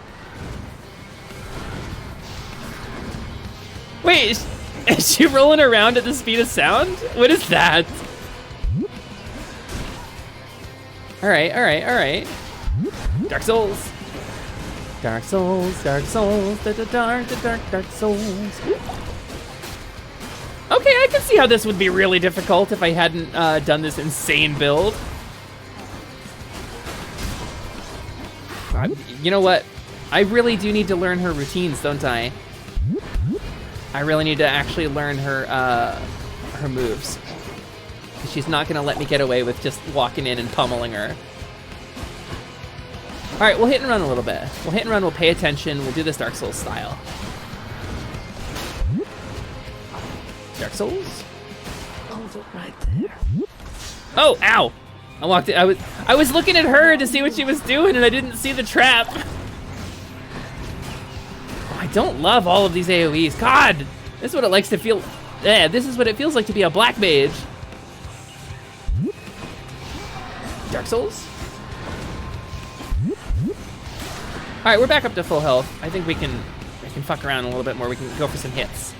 Wait, is she rolling around at the speed of sound? What is that? Alright. Dark Souls. Dark Souls, Dark Souls, Dark Souls. Okay, I can see how this would be really difficult if I hadn't done this insane build. You know what? I really do need to learn her routines, don't I? I really need to actually learn her her moves. She's not gonna let me get away with just walking in and pummeling her. All right, we'll hit and run a little bit. We'll hit and run, we'll pay attention, we'll do this Dark Souls style. Dark Souls? Hold it right there. Oh, ow! I walked in, I was looking at her to see what she was doing and I didn't see the trap. Oh, I don't love all of these AoEs. God, this is what it likes to feel. Yeah, this is what it feels like to be a black mage. Dark Souls? All right, we're back up to full health. I think we can fuck around a little bit more. We can go for some hits.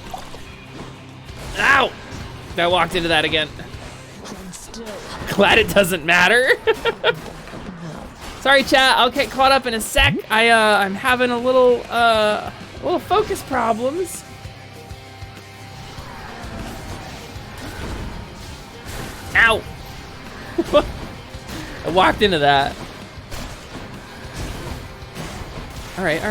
Ow! I walked into that again. Glad it doesn't matter. Sorry, chat. I'll get caught up in a sec. I'm having a little focus problems. Ow! I walked into that. All right. All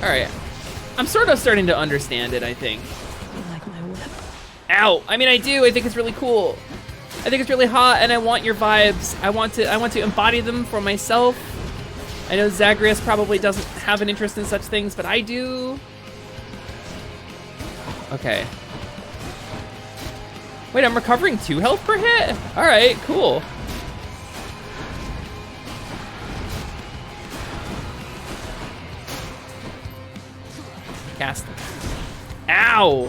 right. I'm sort of starting to understand it, I think. You like my whip? Ow! I mean, I do. I think it's really cool. I think it's really hot, and I want your vibes. I want to embody them for myself. I know Zagreus probably doesn't have an interest in such things, but I do. Okay. Wait, I'm recovering 2 health per hit? All right, cool. Cast. Ow!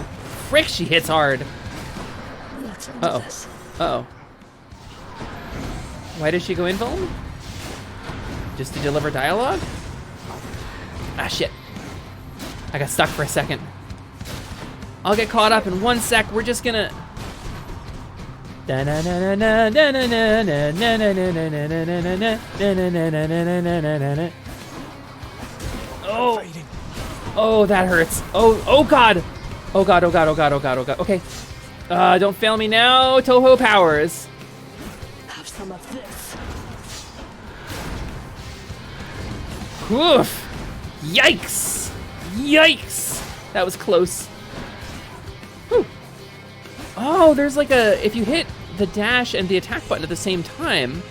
Frick, she hits hard. Uh-oh. Why did she go invuln? Just to deliver dialogue? Ah, shit. I got stuck for a second. I'll get caught up in 1 sec. We're just gonna... Oh! Oh, that hurts. Oh god! Oh god. Okay. Don't fail me now, Toho powers. Have some of this. Oof! Yikes! That was close. Whew. Oh, there's like a, if you hit the dash and the attack button at the same time,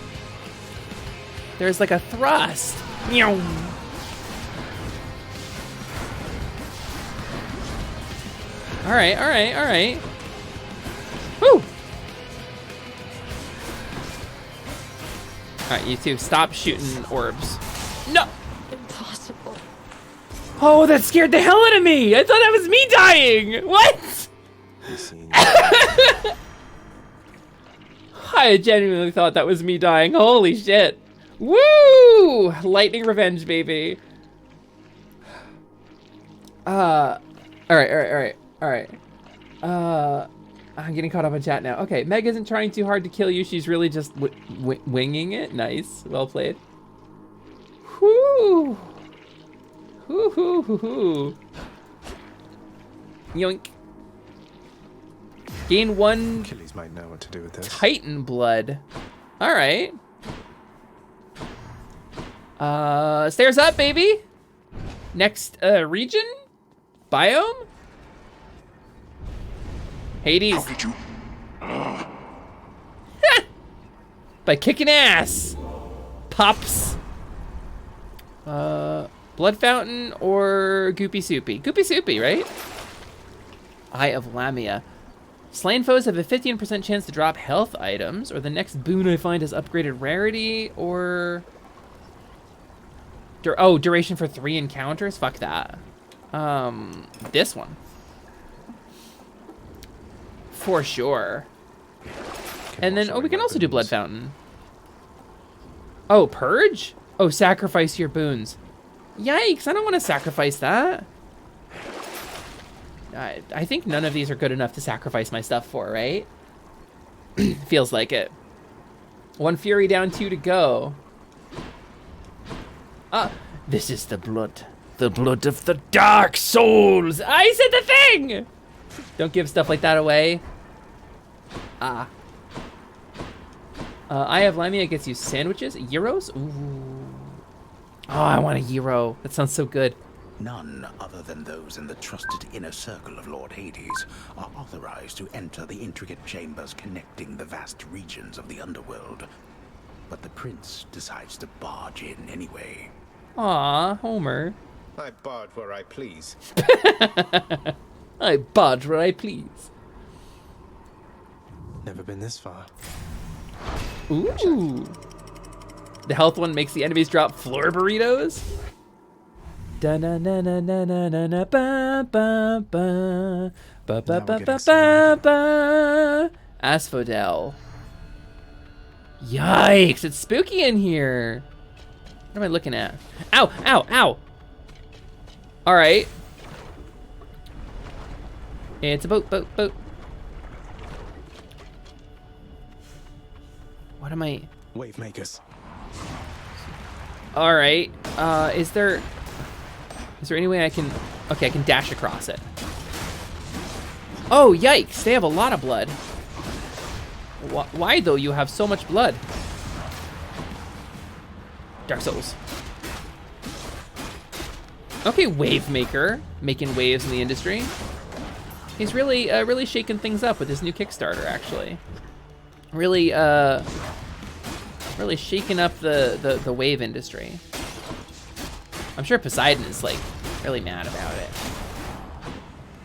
there's like a thrust. Meow. All right. Woo! All right, you two, stop shooting orbs. No! Impossible. Oh, that scared the hell out of me! I thought that was me dying! What? I genuinely thought that was me dying. Holy shit. Woo! Lightning revenge, baby. Alright. I'm getting caught up in chat now. Okay, Meg isn't trying too hard to kill you. She's really just winging it. Nice. Well played. Whoo! Hoo. Yoink. Gain 1 Achilles might know what to do with this. Titan blood. All right. Stairs up, baby. Next region? Biome? Hades. How did you? By kicking ass. Pops. Blood fountain or goopy soupy? Goopy soupy, right? Eye of Lamia. Slain foes have a 15% chance to drop health items, or the next boon I find has upgraded rarity, or... duration for 3 encounters? Fuck that. This one. For sure. And then, we can also do Blood Fountain. Oh, Purge? Oh, sacrifice your boons. Yikes, I don't want to sacrifice that. I think none of these are good enough to sacrifice my stuff for, right? Feels like it. 1 fury down, 2 to go. This is the blood of the Dark Souls. I said the thing! Don't give stuff like that away. Eye of Lamia gets you sandwiches. Euros? Ooh. Oh, I want a euro. That sounds so good. None other than those in the trusted inner circle of Lord Hades are authorized to enter the intricate chambers connecting the vast regions of the underworld. But the prince decides to barge in anyway. Aw, Homer. I barge where I please. I barge where I please. Never been this far. Ooh. The health one makes the enemies drop floor burritos. Da na na na na na na na ba ba ba ba ba ba ba ba ba. Asphodel. Yikes! It's spooky in here. What am I looking at? Ow! Ow! Ow! All right. It's a boat. What am I? Wave makers. All right. Is there any way I can? Okay, I can dash across it. Oh, yikes! They have a lot of blood. Why though? You have so much blood. Dark Souls. Okay, wave maker, making waves in the industry. He's really, really shaking things up with his new Kickstarter. Actually, really shaking up the wave industry. I'm sure Poseidon is like really mad about it.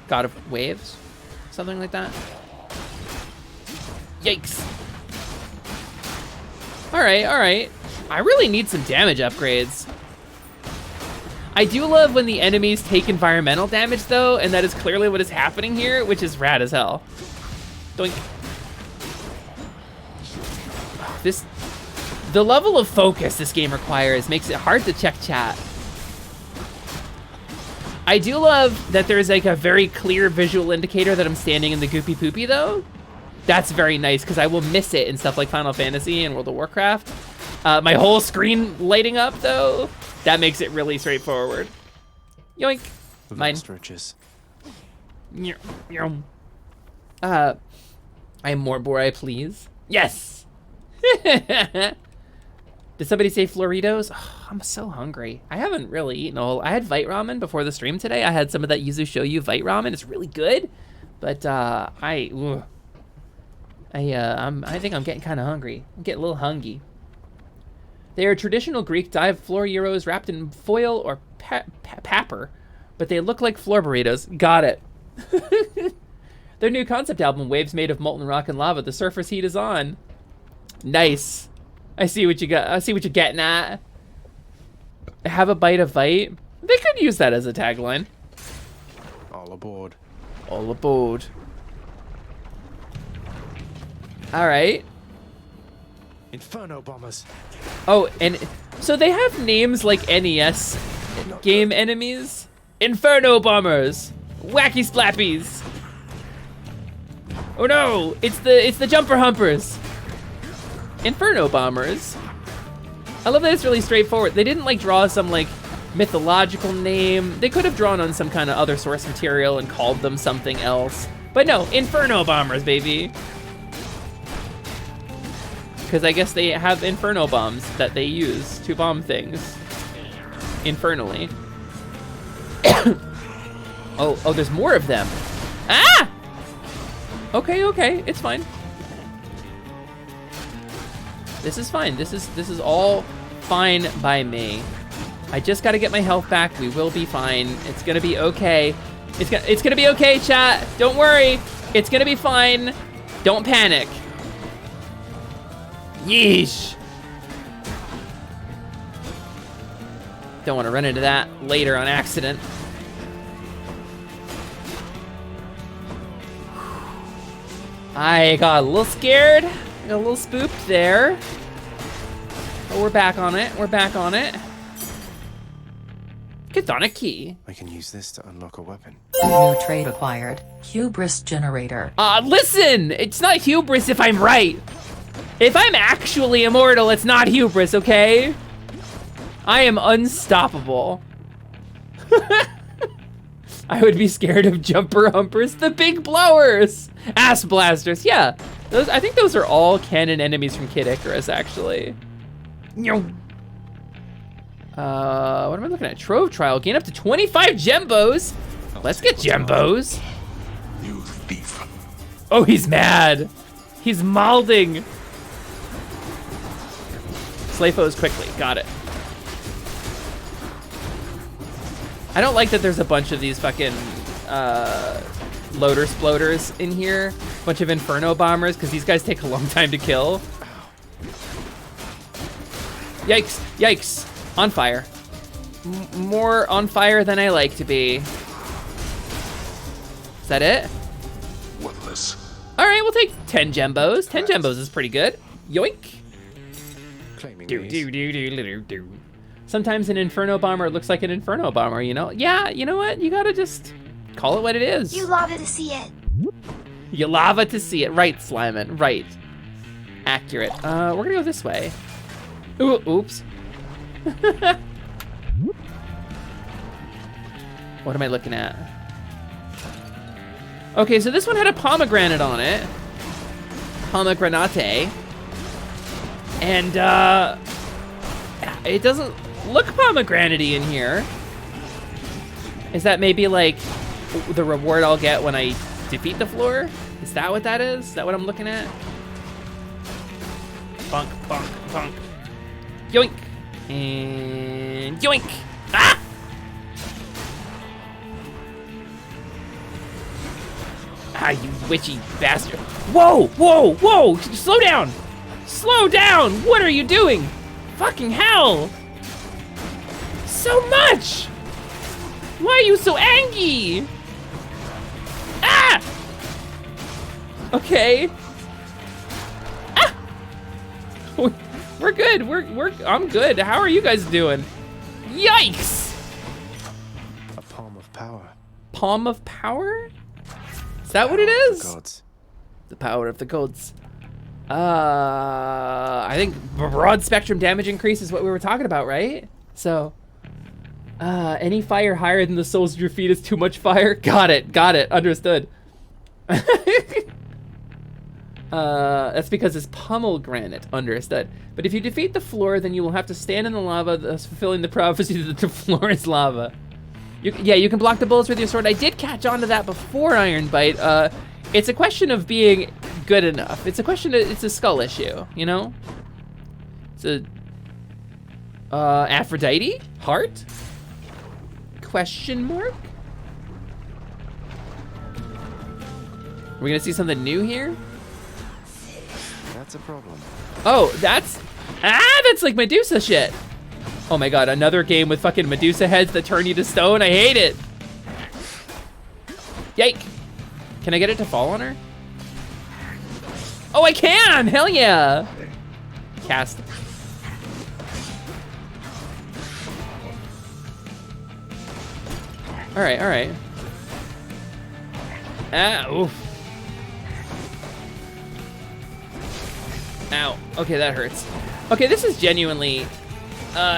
God of Waves, something like that. Yikes. All right. I really need some damage upgrades. I do love when the enemies take environmental damage though, and that is clearly what is happening here, which is rad as hell. Doink. The level of focus this game requires makes it hard to check chat. I do love that there's like a very clear visual indicator that I'm standing in the goopy poopy though. That's very nice because I will miss it in stuff like Final Fantasy and World of Warcraft. My whole screen lighting up though, that makes it really straightforward. Yoink. Mine. Stretches. I am more bore I please. Yes. Did somebody say Floritos? Oh, I'm so hungry. I haven't really eaten a whole. I had Vite Ramen before the stream today. I had some of that Yuzu Shoyu Vite Ramen. It's really good, but I think I'm getting kind of hungry. I'm getting a little hungry. They are traditional Greek dive floor gyros wrapped in foil or paper, but they look like floor burritos. Got it. Their new concept album, Waves Made of Molten Rock and Lava, the surface heat is on. Nice. I see what you got. I see what you're getting at. Have a bite of Vite. They could use that as a tagline. All aboard. All aboard. All right. Inferno bombers. Oh, and so they have names like NES game enemies. Inferno bombers. Wacky splappies. Oh no! It's the jumper humpers. Inferno bombers. I love that it's really straightforward. They didn't like draw some like mythological name. They could have drawn on some kind of other source material and called them something else. But no, Inferno Bombers, baby. Because I guess they have Inferno bombs that they use to bomb things infernally. Oh, there's more of them. Ah! Okay, it's fine. This is fine. This is all fine by me. I just gotta get my health back. We will be fine. It's gonna be okay. It's gonna be okay, chat. Don't worry. It's gonna be fine. Don't panic. Yeesh. Don't want to run into that later on accident. I got a little scared. Got a little spooked there. But we're back on it. We're back on it. Chthonic key. I can use this to unlock a weapon. New trait acquired. Hubris generator. Listen! It's not hubris if I'm right. If I'm actually immortal, it's not hubris, okay? I am unstoppable. I would be scared of jumper humpers, the big blowers, ass blasters. Yeah, I think those are all canon enemies from Kid Icarus, actually. What am I looking at? Trove trial, gain up to 25 gembos. Let's get gembos. You thief. Oh, he's mad. He's malding. Slay foes quickly, got it. I don't like that there's a bunch of these fucking loader sploders in here. A bunch of Inferno bombers, because these guys take a long time to kill. Yikes, yikes. On fire. More on fire than I like to be. Is that it? Worthless. All right, we'll take 10 gembos. 10 gembos is pretty good. Yoink. Claiming Do. Sometimes an Inferno bomber looks like an Inferno bomber, you know? Yeah, you know what? You gotta just call it what it is. You love it to see it. You lava to see it. Right, Slyman, right. Accurate. We're gonna go this way. Ooh, oops. What am I looking at? Okay, so this one had a pomegranate on it. Pomegranate. And, it doesn't look pomegranate-y in here. Is that maybe, like, the reward I'll get when I defeat the floor? Is that what that is? Is that what I'm looking at? Bonk, bonk, bonk. Yoink. And yoink. Ah! Ah, you witchy bastard. Whoa, whoa, whoa! Slow down! Slow down! What are you doing? Fucking hell! So much! Why are you so angry? Ah! Okay. Ah! We're good. I'm good. How are you guys doing? Yikes! A palm of power. Palm of power? Is that what it is? Gods. The power of the gods. I think broad spectrum damage increase is what we were talking about, right? So, any fire higher than the soles of your feet is too much fire. Got it, understood. That's because it's pomegranate, understood. But if you defeat the floor, then you will have to stand in the lava, thus fulfilling the prophecy that the floor is lava. You can block the bullets with your sword. I did catch on to that before Iron Bite. It's a question of being good enough. It's a skull issue, you know? It's a, Aphrodite? Heart? Question mark? Are we gonna see something new here? That's a problem. Oh, that's like Medusa shit. Oh my god, another game with fucking Medusa heads that turn you to stone. I hate it. Yike. Can I get it to fall on her? Oh, I can! Hell yeah! Cast. Alright, alright. Ah, oof. Ow. Okay, that hurts. Okay, this is genuinely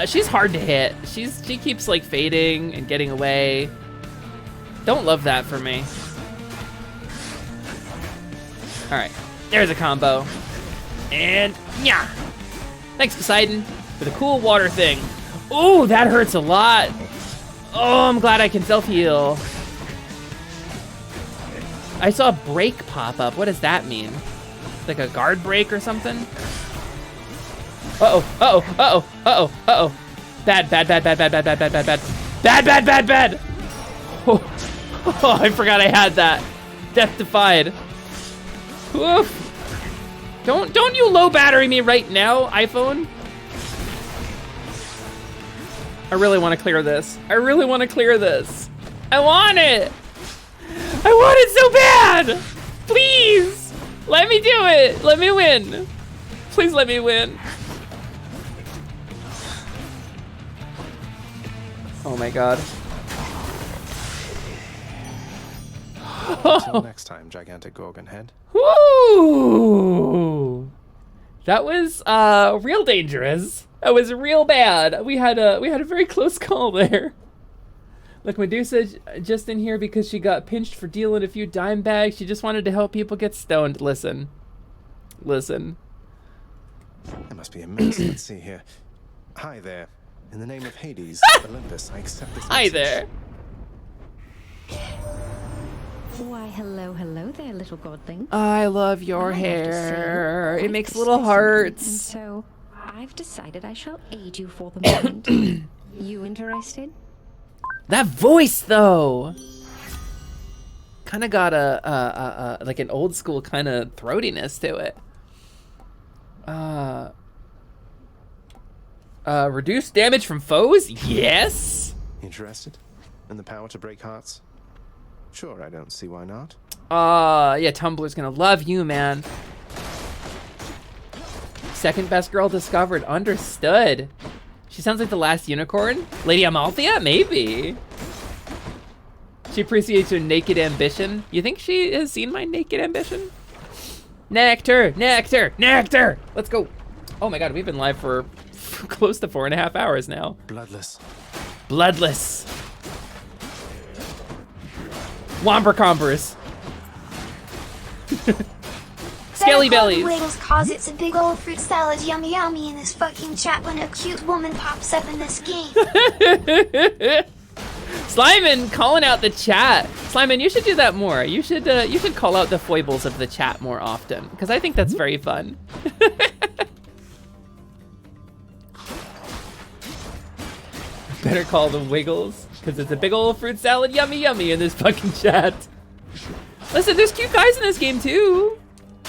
She's hard to hit. She keeps like fading and getting away. Don't love that for me. All right, there's a combo. And yeah. Thanks, Poseidon, for the cool water thing. Ooh, that hurts a lot. Oh, I'm glad I can self-heal. I saw a break pop up. What does that mean? Like a guard break or something? Uh-oh, uh-oh, uh-oh, uh-oh, uh-oh. Bad, bad, bad, bad, bad, bad, bad, bad, bad, bad. Bad, bad, bad, bad. Oh, I forgot I had that. Death defied. Oof. Don't you low battery me right now, iPhone? I really want to clear this. I really want to clear this. I want it. I want it so bad. Please, let me do it. Let me win. Please let me win. Oh my God. Until next time, gigantic Gorgon head. Woo! That was real dangerous. That was real bad. We had a very close call there. Look, Medusa just in here because she got pinched for dealing a few dime bags. She just wanted to help people get stoned. Listen. Listen. There must be a mess. Let's see here. Hi there. In the name of Hades, Olympus, I accept this Hi message. there. Why, hello there, little godling. I love your hair. It makes little hearts. And so, I've decided I shall aid you for the moment. You interested? That voice, though, kind of got a like an old school kind of throatiness to it. Reduce damage from foes? Yes. Interested? In the power to break hearts? Sure, I don't see why not. Yeah, Tumblr's gonna love you, man. Second best girl discovered. Understood. She sounds like the last unicorn. Lady Amalthea? Maybe. She appreciates your naked ambition. You think she has seen my naked ambition? Nectar, nectar, nectar. Let's go. Oh my God, we've been live for close to 4.5 hours now. Bloodless. Bloodless. Womper-compers. Skelly bellies. Wiggles cause it's a big old fruit salad yummy yummy in this fucking chat when a cute woman pops up in this game. Slyman calling out the chat. Slyman, you should do that more. You should call out the foibles of the chat more often, because I think that's very fun. Better call them Wiggles, because it's a big old fruit salad yummy yummy in this fucking chat. Listen, there's cute guys in this game too.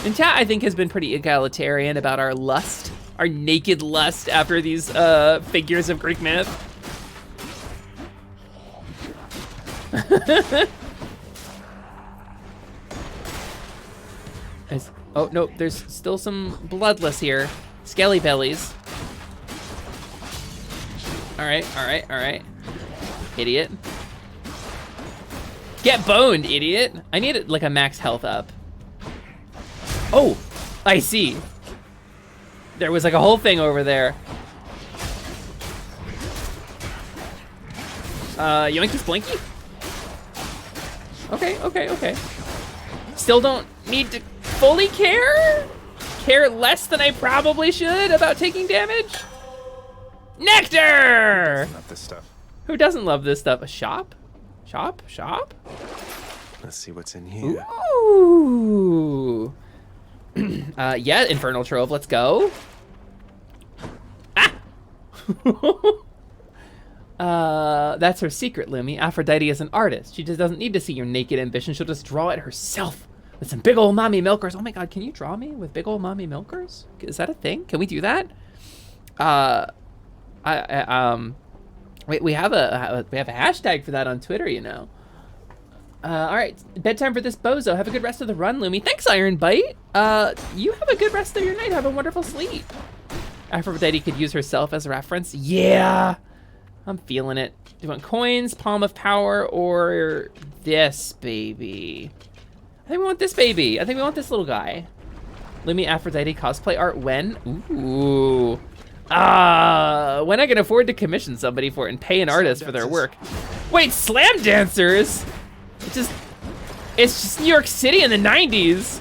And chat, I think, has been pretty egalitarian about our lust, our naked lust after these figures of Greek myth. Oh no, there's still some bloodless here. Skelly bellies. All right, all right, all right. Idiot. Get boned, idiot. I need like a max health up. Oh, I see. There was like a whole thing over there. Yoinky Splinky? Okay, okay, okay. Still don't need to fully care? Care less than I probably should about taking damage? Nectar! Not this stuff. Who doesn't love this stuff? A shop? Shop? Shop? Let's see what's in here. Ooh. Yeah, Infernal Trove, let's go. Ah! That's her secret, Lumi. Aphrodite is an artist. She just doesn't need to see your naked ambition. She'll just draw it herself with some big old mommy milkers. Oh my God, can you draw me with big old mommy milkers? Is that a thing? Can we do that? We have a hashtag for that on Twitter, you know. All right, bedtime for this bozo. Have a good rest of the run, Lumi. Thanks, Iron Bite. You have a good rest of your night. Have a wonderful sleep. Aphrodite could use herself as a reference. Yeah, I'm feeling it. Do you want coins, Palm of Power, or this baby? I think we want this baby. I think we want this little guy. Lumi Aphrodite cosplay art when? Ooh. When I can afford to commission somebody for it and pay an artist for their work. Wait, slam dancers? It's just New York City in the 90s.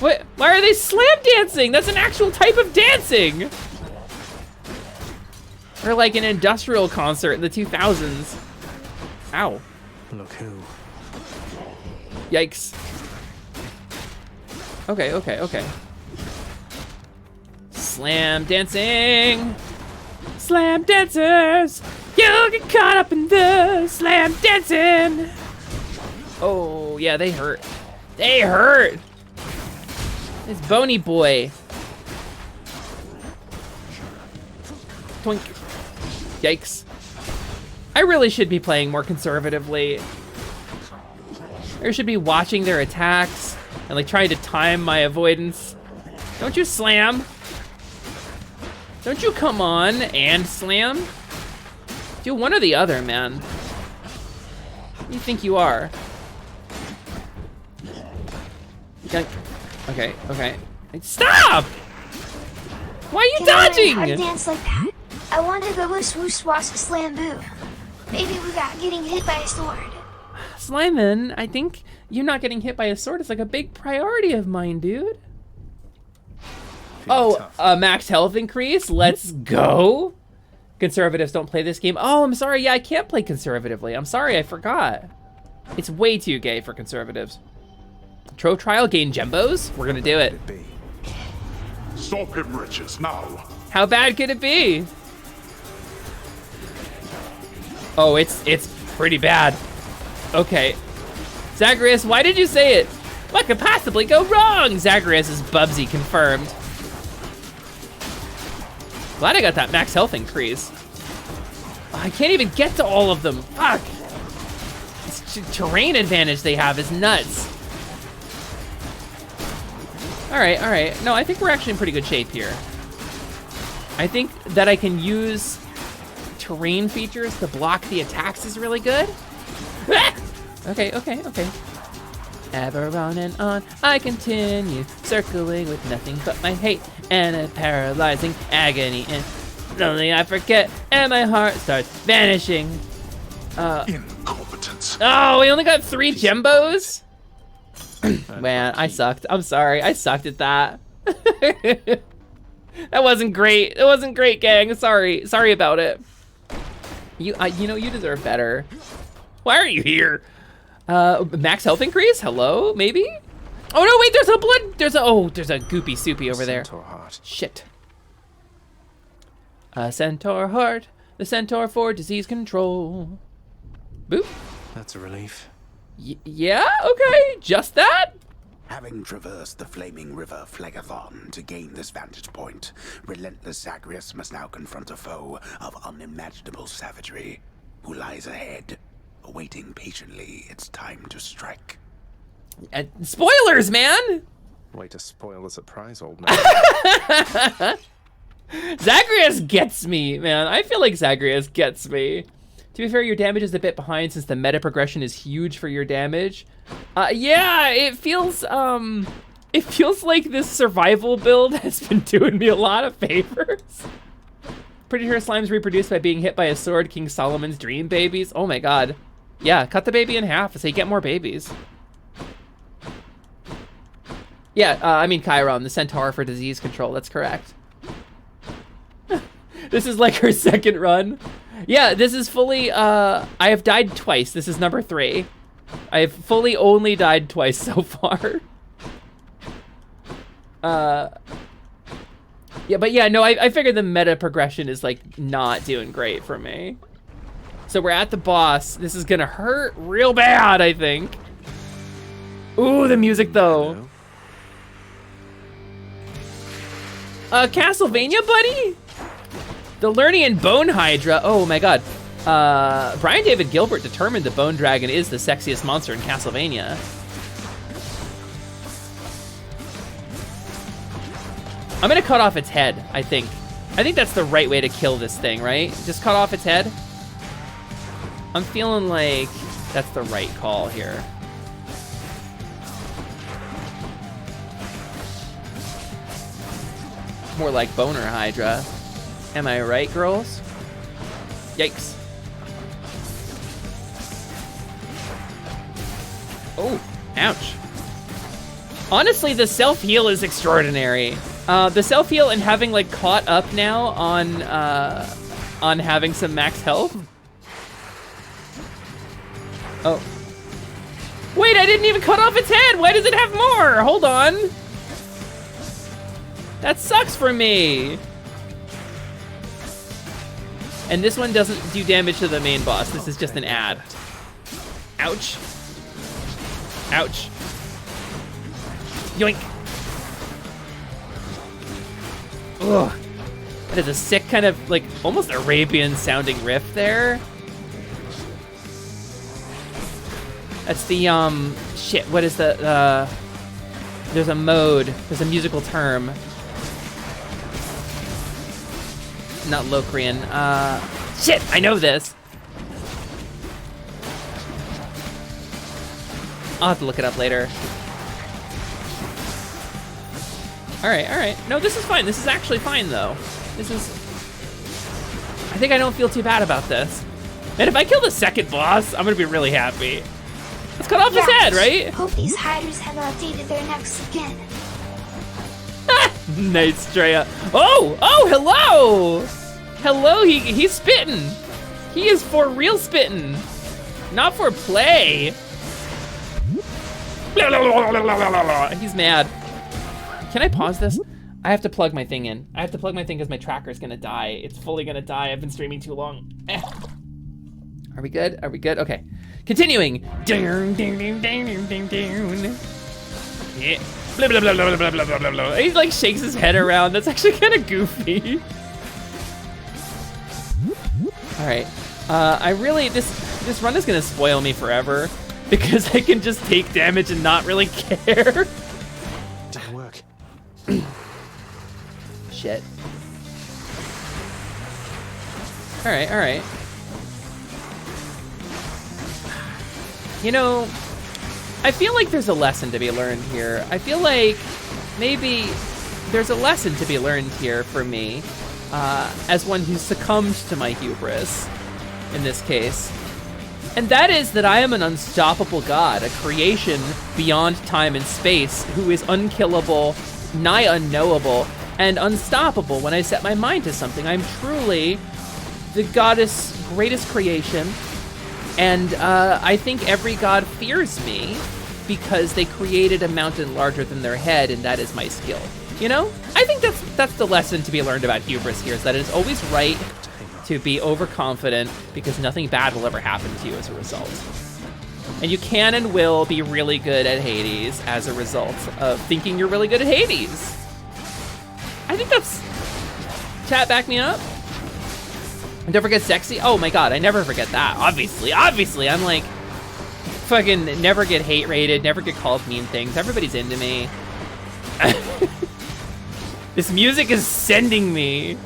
What? Why are they slam dancing? That's an actual type of dancing. Or like an industrial concert in the 2000s. Ow. Look who. Yikes. Okay. Slam dancing. Slam dancers. You get caught up in the slam dancing. Oh, yeah, they hurt. They hurt. This bony boy. Twink. Yikes. I really should be playing more conservatively. I should be watching their attacks and like trying to time my avoidance. Don't you slam? Don't you come on and slam? Do one or the other, man. Who do you think you are? Okay. Stop! Why are you dodging? I dance like that. I want to go with swoosh swash slam boo. Maybe without getting hit by a sword. Slyman, I think you not getting hit by a sword is like a big priority of mine, dude. Max health increase. Let's go. Conservatives don't play this game. Oh, I'm sorry. Yeah, I can't play conservatively. I'm sorry, I forgot. It's way too gay for conservatives. Tro trial gain gembos? We're gonna do it. Stop him, Riches, now. How bad could it be? Oh, it's pretty bad. Okay. Zagreus, why did you say it? What could possibly go wrong? Zagreus is Bubsy confirmed. Glad I got that max health increase. Oh, I can't even get to all of them. Fuck. This terrain advantage they have is nuts. All right. No, I think we're actually in pretty good shape here. I think that I can use terrain features to block the attacks is really good. Okay. Ever on and on, I continue, circling with nothing but my hate and a paralyzing agony. And suddenly I forget, and my heart starts vanishing. Incompetence. Oh, we only got 3 gembos? Man, I sucked. I'm sorry. I sucked at that. That wasn't great. It wasn't great, gang. Sorry about it. You know, you deserve better. Why are you here? Max health increase? Hello, maybe? Oh no, wait, there's a goopy soupy over there. Centaur heart. Shit. A centaur heart, the centaur for disease control. Boop. That's a relief. Yeah, okay, just that? Having traversed the flaming river Phlegethon to gain this vantage point, relentless Zagreus must now confront a foe of unimaginable savagery who lies ahead, awaiting patiently its time to strike. Spoilers, man! Way to spoil the surprise, old man. Zagreus gets me, man. I feel like Zagreus gets me. To be fair, your damage is a bit behind since the meta progression is huge for your damage. Yeah, it feels like this survival build has been doing me a lot of favors. Pretty sure slime's reproduced by being hit by a sword, King Solomon's dream babies. Oh my god. Yeah, cut the baby in half so you get more babies. Yeah, I mean Chiron, the centaur for disease control, that's correct. This is like her second run. Yeah, this is fully, I have died twice. This is number 3. I have fully only died twice so far. Yeah, but yeah, no, I figured the meta progression is like not doing great for me. So we're at the boss. This is gonna hurt real bad, I think. Ooh, the music though. Castlevania, buddy? The Lernian Bone Hydra. Oh my god. Brian David Gilbert determined the Bone Dragon is the sexiest monster in Castlevania. I'm gonna cut off its head, I think. I think that's the right way to kill this thing, right? Just cut off its head. I'm feeling like that's the right call here. More like boner Hydra. Am I right, girls? Yikes. Oh, ouch. Honestly, the self-heal is extraordinary. The self-heal and having like caught up now on having some max health. Oh. Wait, I didn't even cut off its head. Why does it have more? Hold on. That sucks for me. And this one doesn't do damage to the main boss. This is just an ad. Ouch. Ouch. Yoink. Ugh. That is a sick kind of, like, almost Arabian sounding riff there. That's the, shit, what is the, there's a mode, there's a musical term. Not Locrian, shit, I know this. I'll have to look it up later. All right. No, this is fine. This is actually fine, though. This is... I think I don't feel too bad about this. And if I kill the second boss, I'm gonna be really happy. Let's cut off his head, right? Hope these hiders have updated their necks again. Nice, Drea. Oh, hello! Hello, he's spitting. He is for real spitting. Not for play. He's mad. Can I pause this? I have to plug my thing in. I have to plug my thing because my tracker's gonna die. It's fully gonna die. I've been streaming too long. Are we good? Are we good? Okay. Continuing. Down, down, down, down, down, down. Yeah. Blah, blah, blah, blah, blah, blah, blah, blah. He like shakes his head around. That's actually kind of goofy. All right. I really, this run is gonna spoil me forever because I can just take damage and not really care. Didn't work. Shit. All right. You know, I feel like there's a lesson to be learned here. I feel like maybe there's a lesson to be learned here for me, as one who succumbed to my hubris, in this case. And that is that I am an unstoppable god, a creation beyond time and space, who is unkillable, nigh unknowable, and unstoppable when I set my mind to something. I'm truly the goddess' greatest creation, and I think every god fears me because they created a mountain larger than their head, and that is my skill. You know? I think that's the lesson to be learned about hubris here, is that it is always right to be overconfident because nothing bad will ever happen to you as a result. And you can and will be really good at Hades as a result of thinking you're really good at Hades. I think that's... Chat, back me up. And don't forget sexy. Oh my god, I never forget that. Obviously, I'm like, fucking never get hate rated, never get called mean things. Everybody's into me. This music is sending me.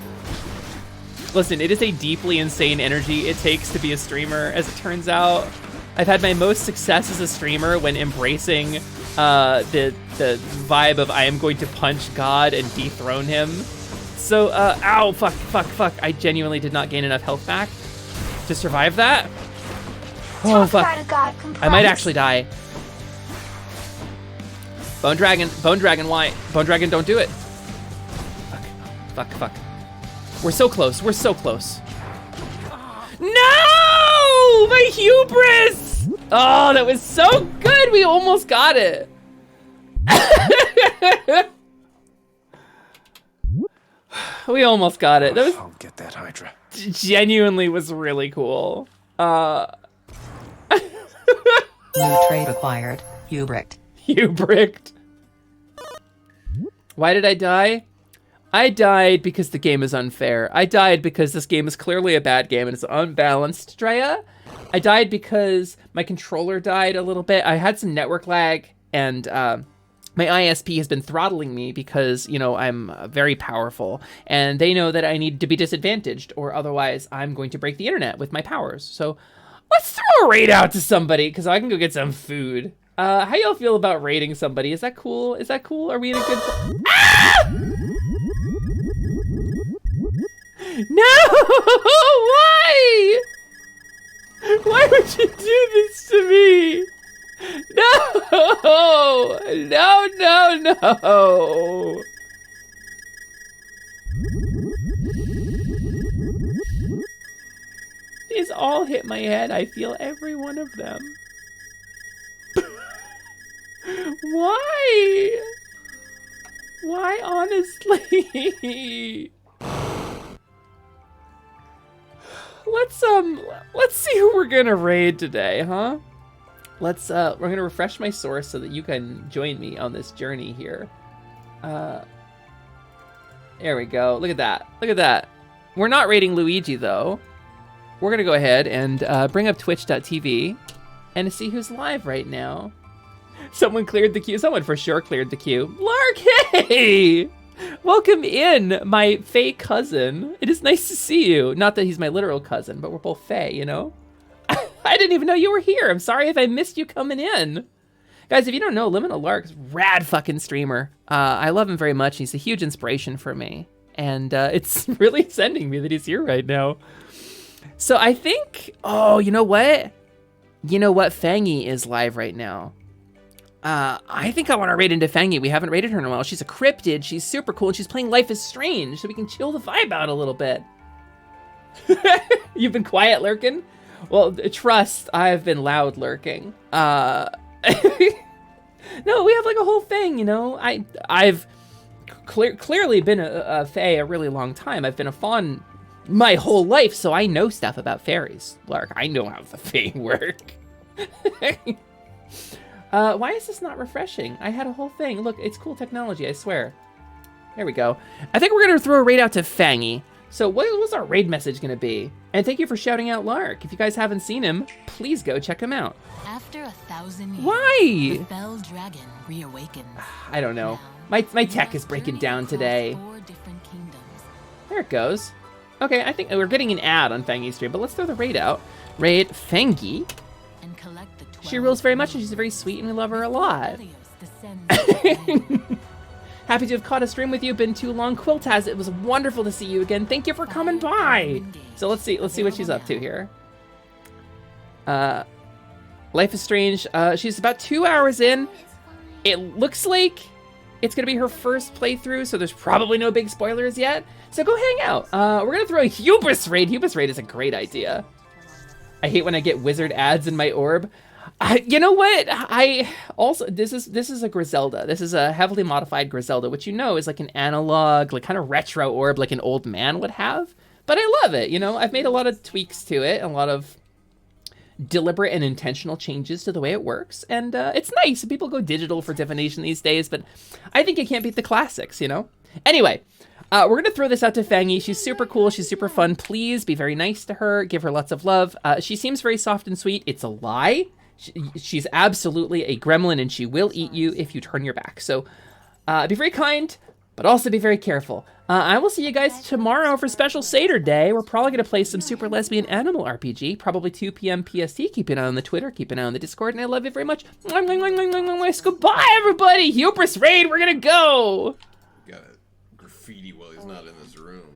Listen, it is a deeply insane energy it takes to be a streamer, as it turns out. I've had my most success as a streamer when embracing the vibe of I am going to punch God and dethrone him. So, ow, fuck. I genuinely did not gain enough health back to survive that. Oh, fuck. I might actually die. Bone Dragon, why? Bone Dragon, don't do it. Fuck. We're so close. No! My hubris! Oh, that was so good. We almost got it. We almost got it. That was... I'll get that Hydra. Genuinely was really cool. New trait acquired. Hubricked. Hubricked. Why did I die? I died because the game is unfair. I died because this game is clearly a bad game and it's unbalanced, Drea. I died because my controller died a little bit. I had some network lag, and my ISP has been throttling me because, you know, I'm very powerful, and they know that I need to be disadvantaged, or otherwise I'm going to break the internet with my powers. So let's throw a raid out to somebody, because I can go get some food. How y'all feel about raiding somebody? Is that cool? Are we in a good... Ah! No! Why? Why would you do this to me? No! No, no, no! These all hit my head. I feel every one of them. Why? Why, honestly? Let's see who we're gonna raid today, huh? We're gonna refresh my source so that you can join me on this journey here. There we go. Look at that. Look at that. We're not raiding Luigi though. We're gonna go ahead and bring up twitch.tv and see who's live right now. Someone cleared the queue. Someone for sure cleared the queue. Lark, hey! Welcome in, my Fae cousin. It is nice to see you. Not that he's my literal cousin, but we're both Fae, you know? I didn't even know you were here. I'm sorry if I missed you coming in. Guys, if you don't know, Liminal Lark's rad fucking streamer. I love him very much. He's a huge inspiration for me. And it's really sending me that he's here right now. So I think, oh, you know what? You know what? Fangy is live right now. I think I want to raid into Fangy. We haven't raided her in a while. She's a cryptid. She's super cool. And she's playing Life is Strange, so we can chill the vibe out a little bit. You've been quiet lurking? Well, trust, I've been loud lurking. No, we have like a whole thing, you know? I've clearly been a Fae a really long time. I've been a Fawn my whole life, so I know stuff about fairies. Lark, I know how the Fae work. Why is this not refreshing? I had a whole thing. Look, it's cool technology, I swear. There we go. I think we're gonna throw a raid out to Fangy. So what's our raid message gonna be? And thank you for shouting out Lark. If you guys haven't seen him, please go check him out. After 1,000 years, why? the fell dragon reawakens. I don't know. My tech is breaking down today. There it goes. Okay, I think we're getting an ad on Fangy's stream, but let's throw the raid out. Raid Fangy. She rules very much, and she's very sweet, and we love her a lot. Happy to have caught a stream with you. Been too long. Quiltaz, it was wonderful to see you again. Thank you for coming by. So let's see what she's up to here. Life is Strange. She's about 2 hours in. It looks like it's gonna be her first playthrough, so there's probably no big spoilers yet. So go hang out. We're gonna throw a Hubris raid. Hubris raid is a great idea. I hate when I get wizard ads in my orb. You know what? I also, this is a Griselda. This is a heavily modified Griselda, which you know is like an analog, like kind of retro orb like an old man would have. But I love it, you know? I've made a lot of tweaks to it, a lot of deliberate and intentional changes to the way it works. And it's nice. People go digital for divination these days, but I think you can't beat the classics, you know? Anyway, we're going to throw this out to Fangy. She's super cool. She's super fun. Please be very nice to her. Give her lots of love. She seems very soft and sweet. It's a lie. She's absolutely a gremlin, and she will eat you if you turn your back. So be very kind, but also be very careful. I will see you guys tomorrow for Special Seder Day. We're probably going to play some Super Lesbian Animal RPG, probably 2 p.m. PST. Keep an eye on the Twitter, keep an eye on the Discord, and I love you very much. Goodbye, everybody. Hubris Raid, we're going to go. Got a graffiti while he's not in this room.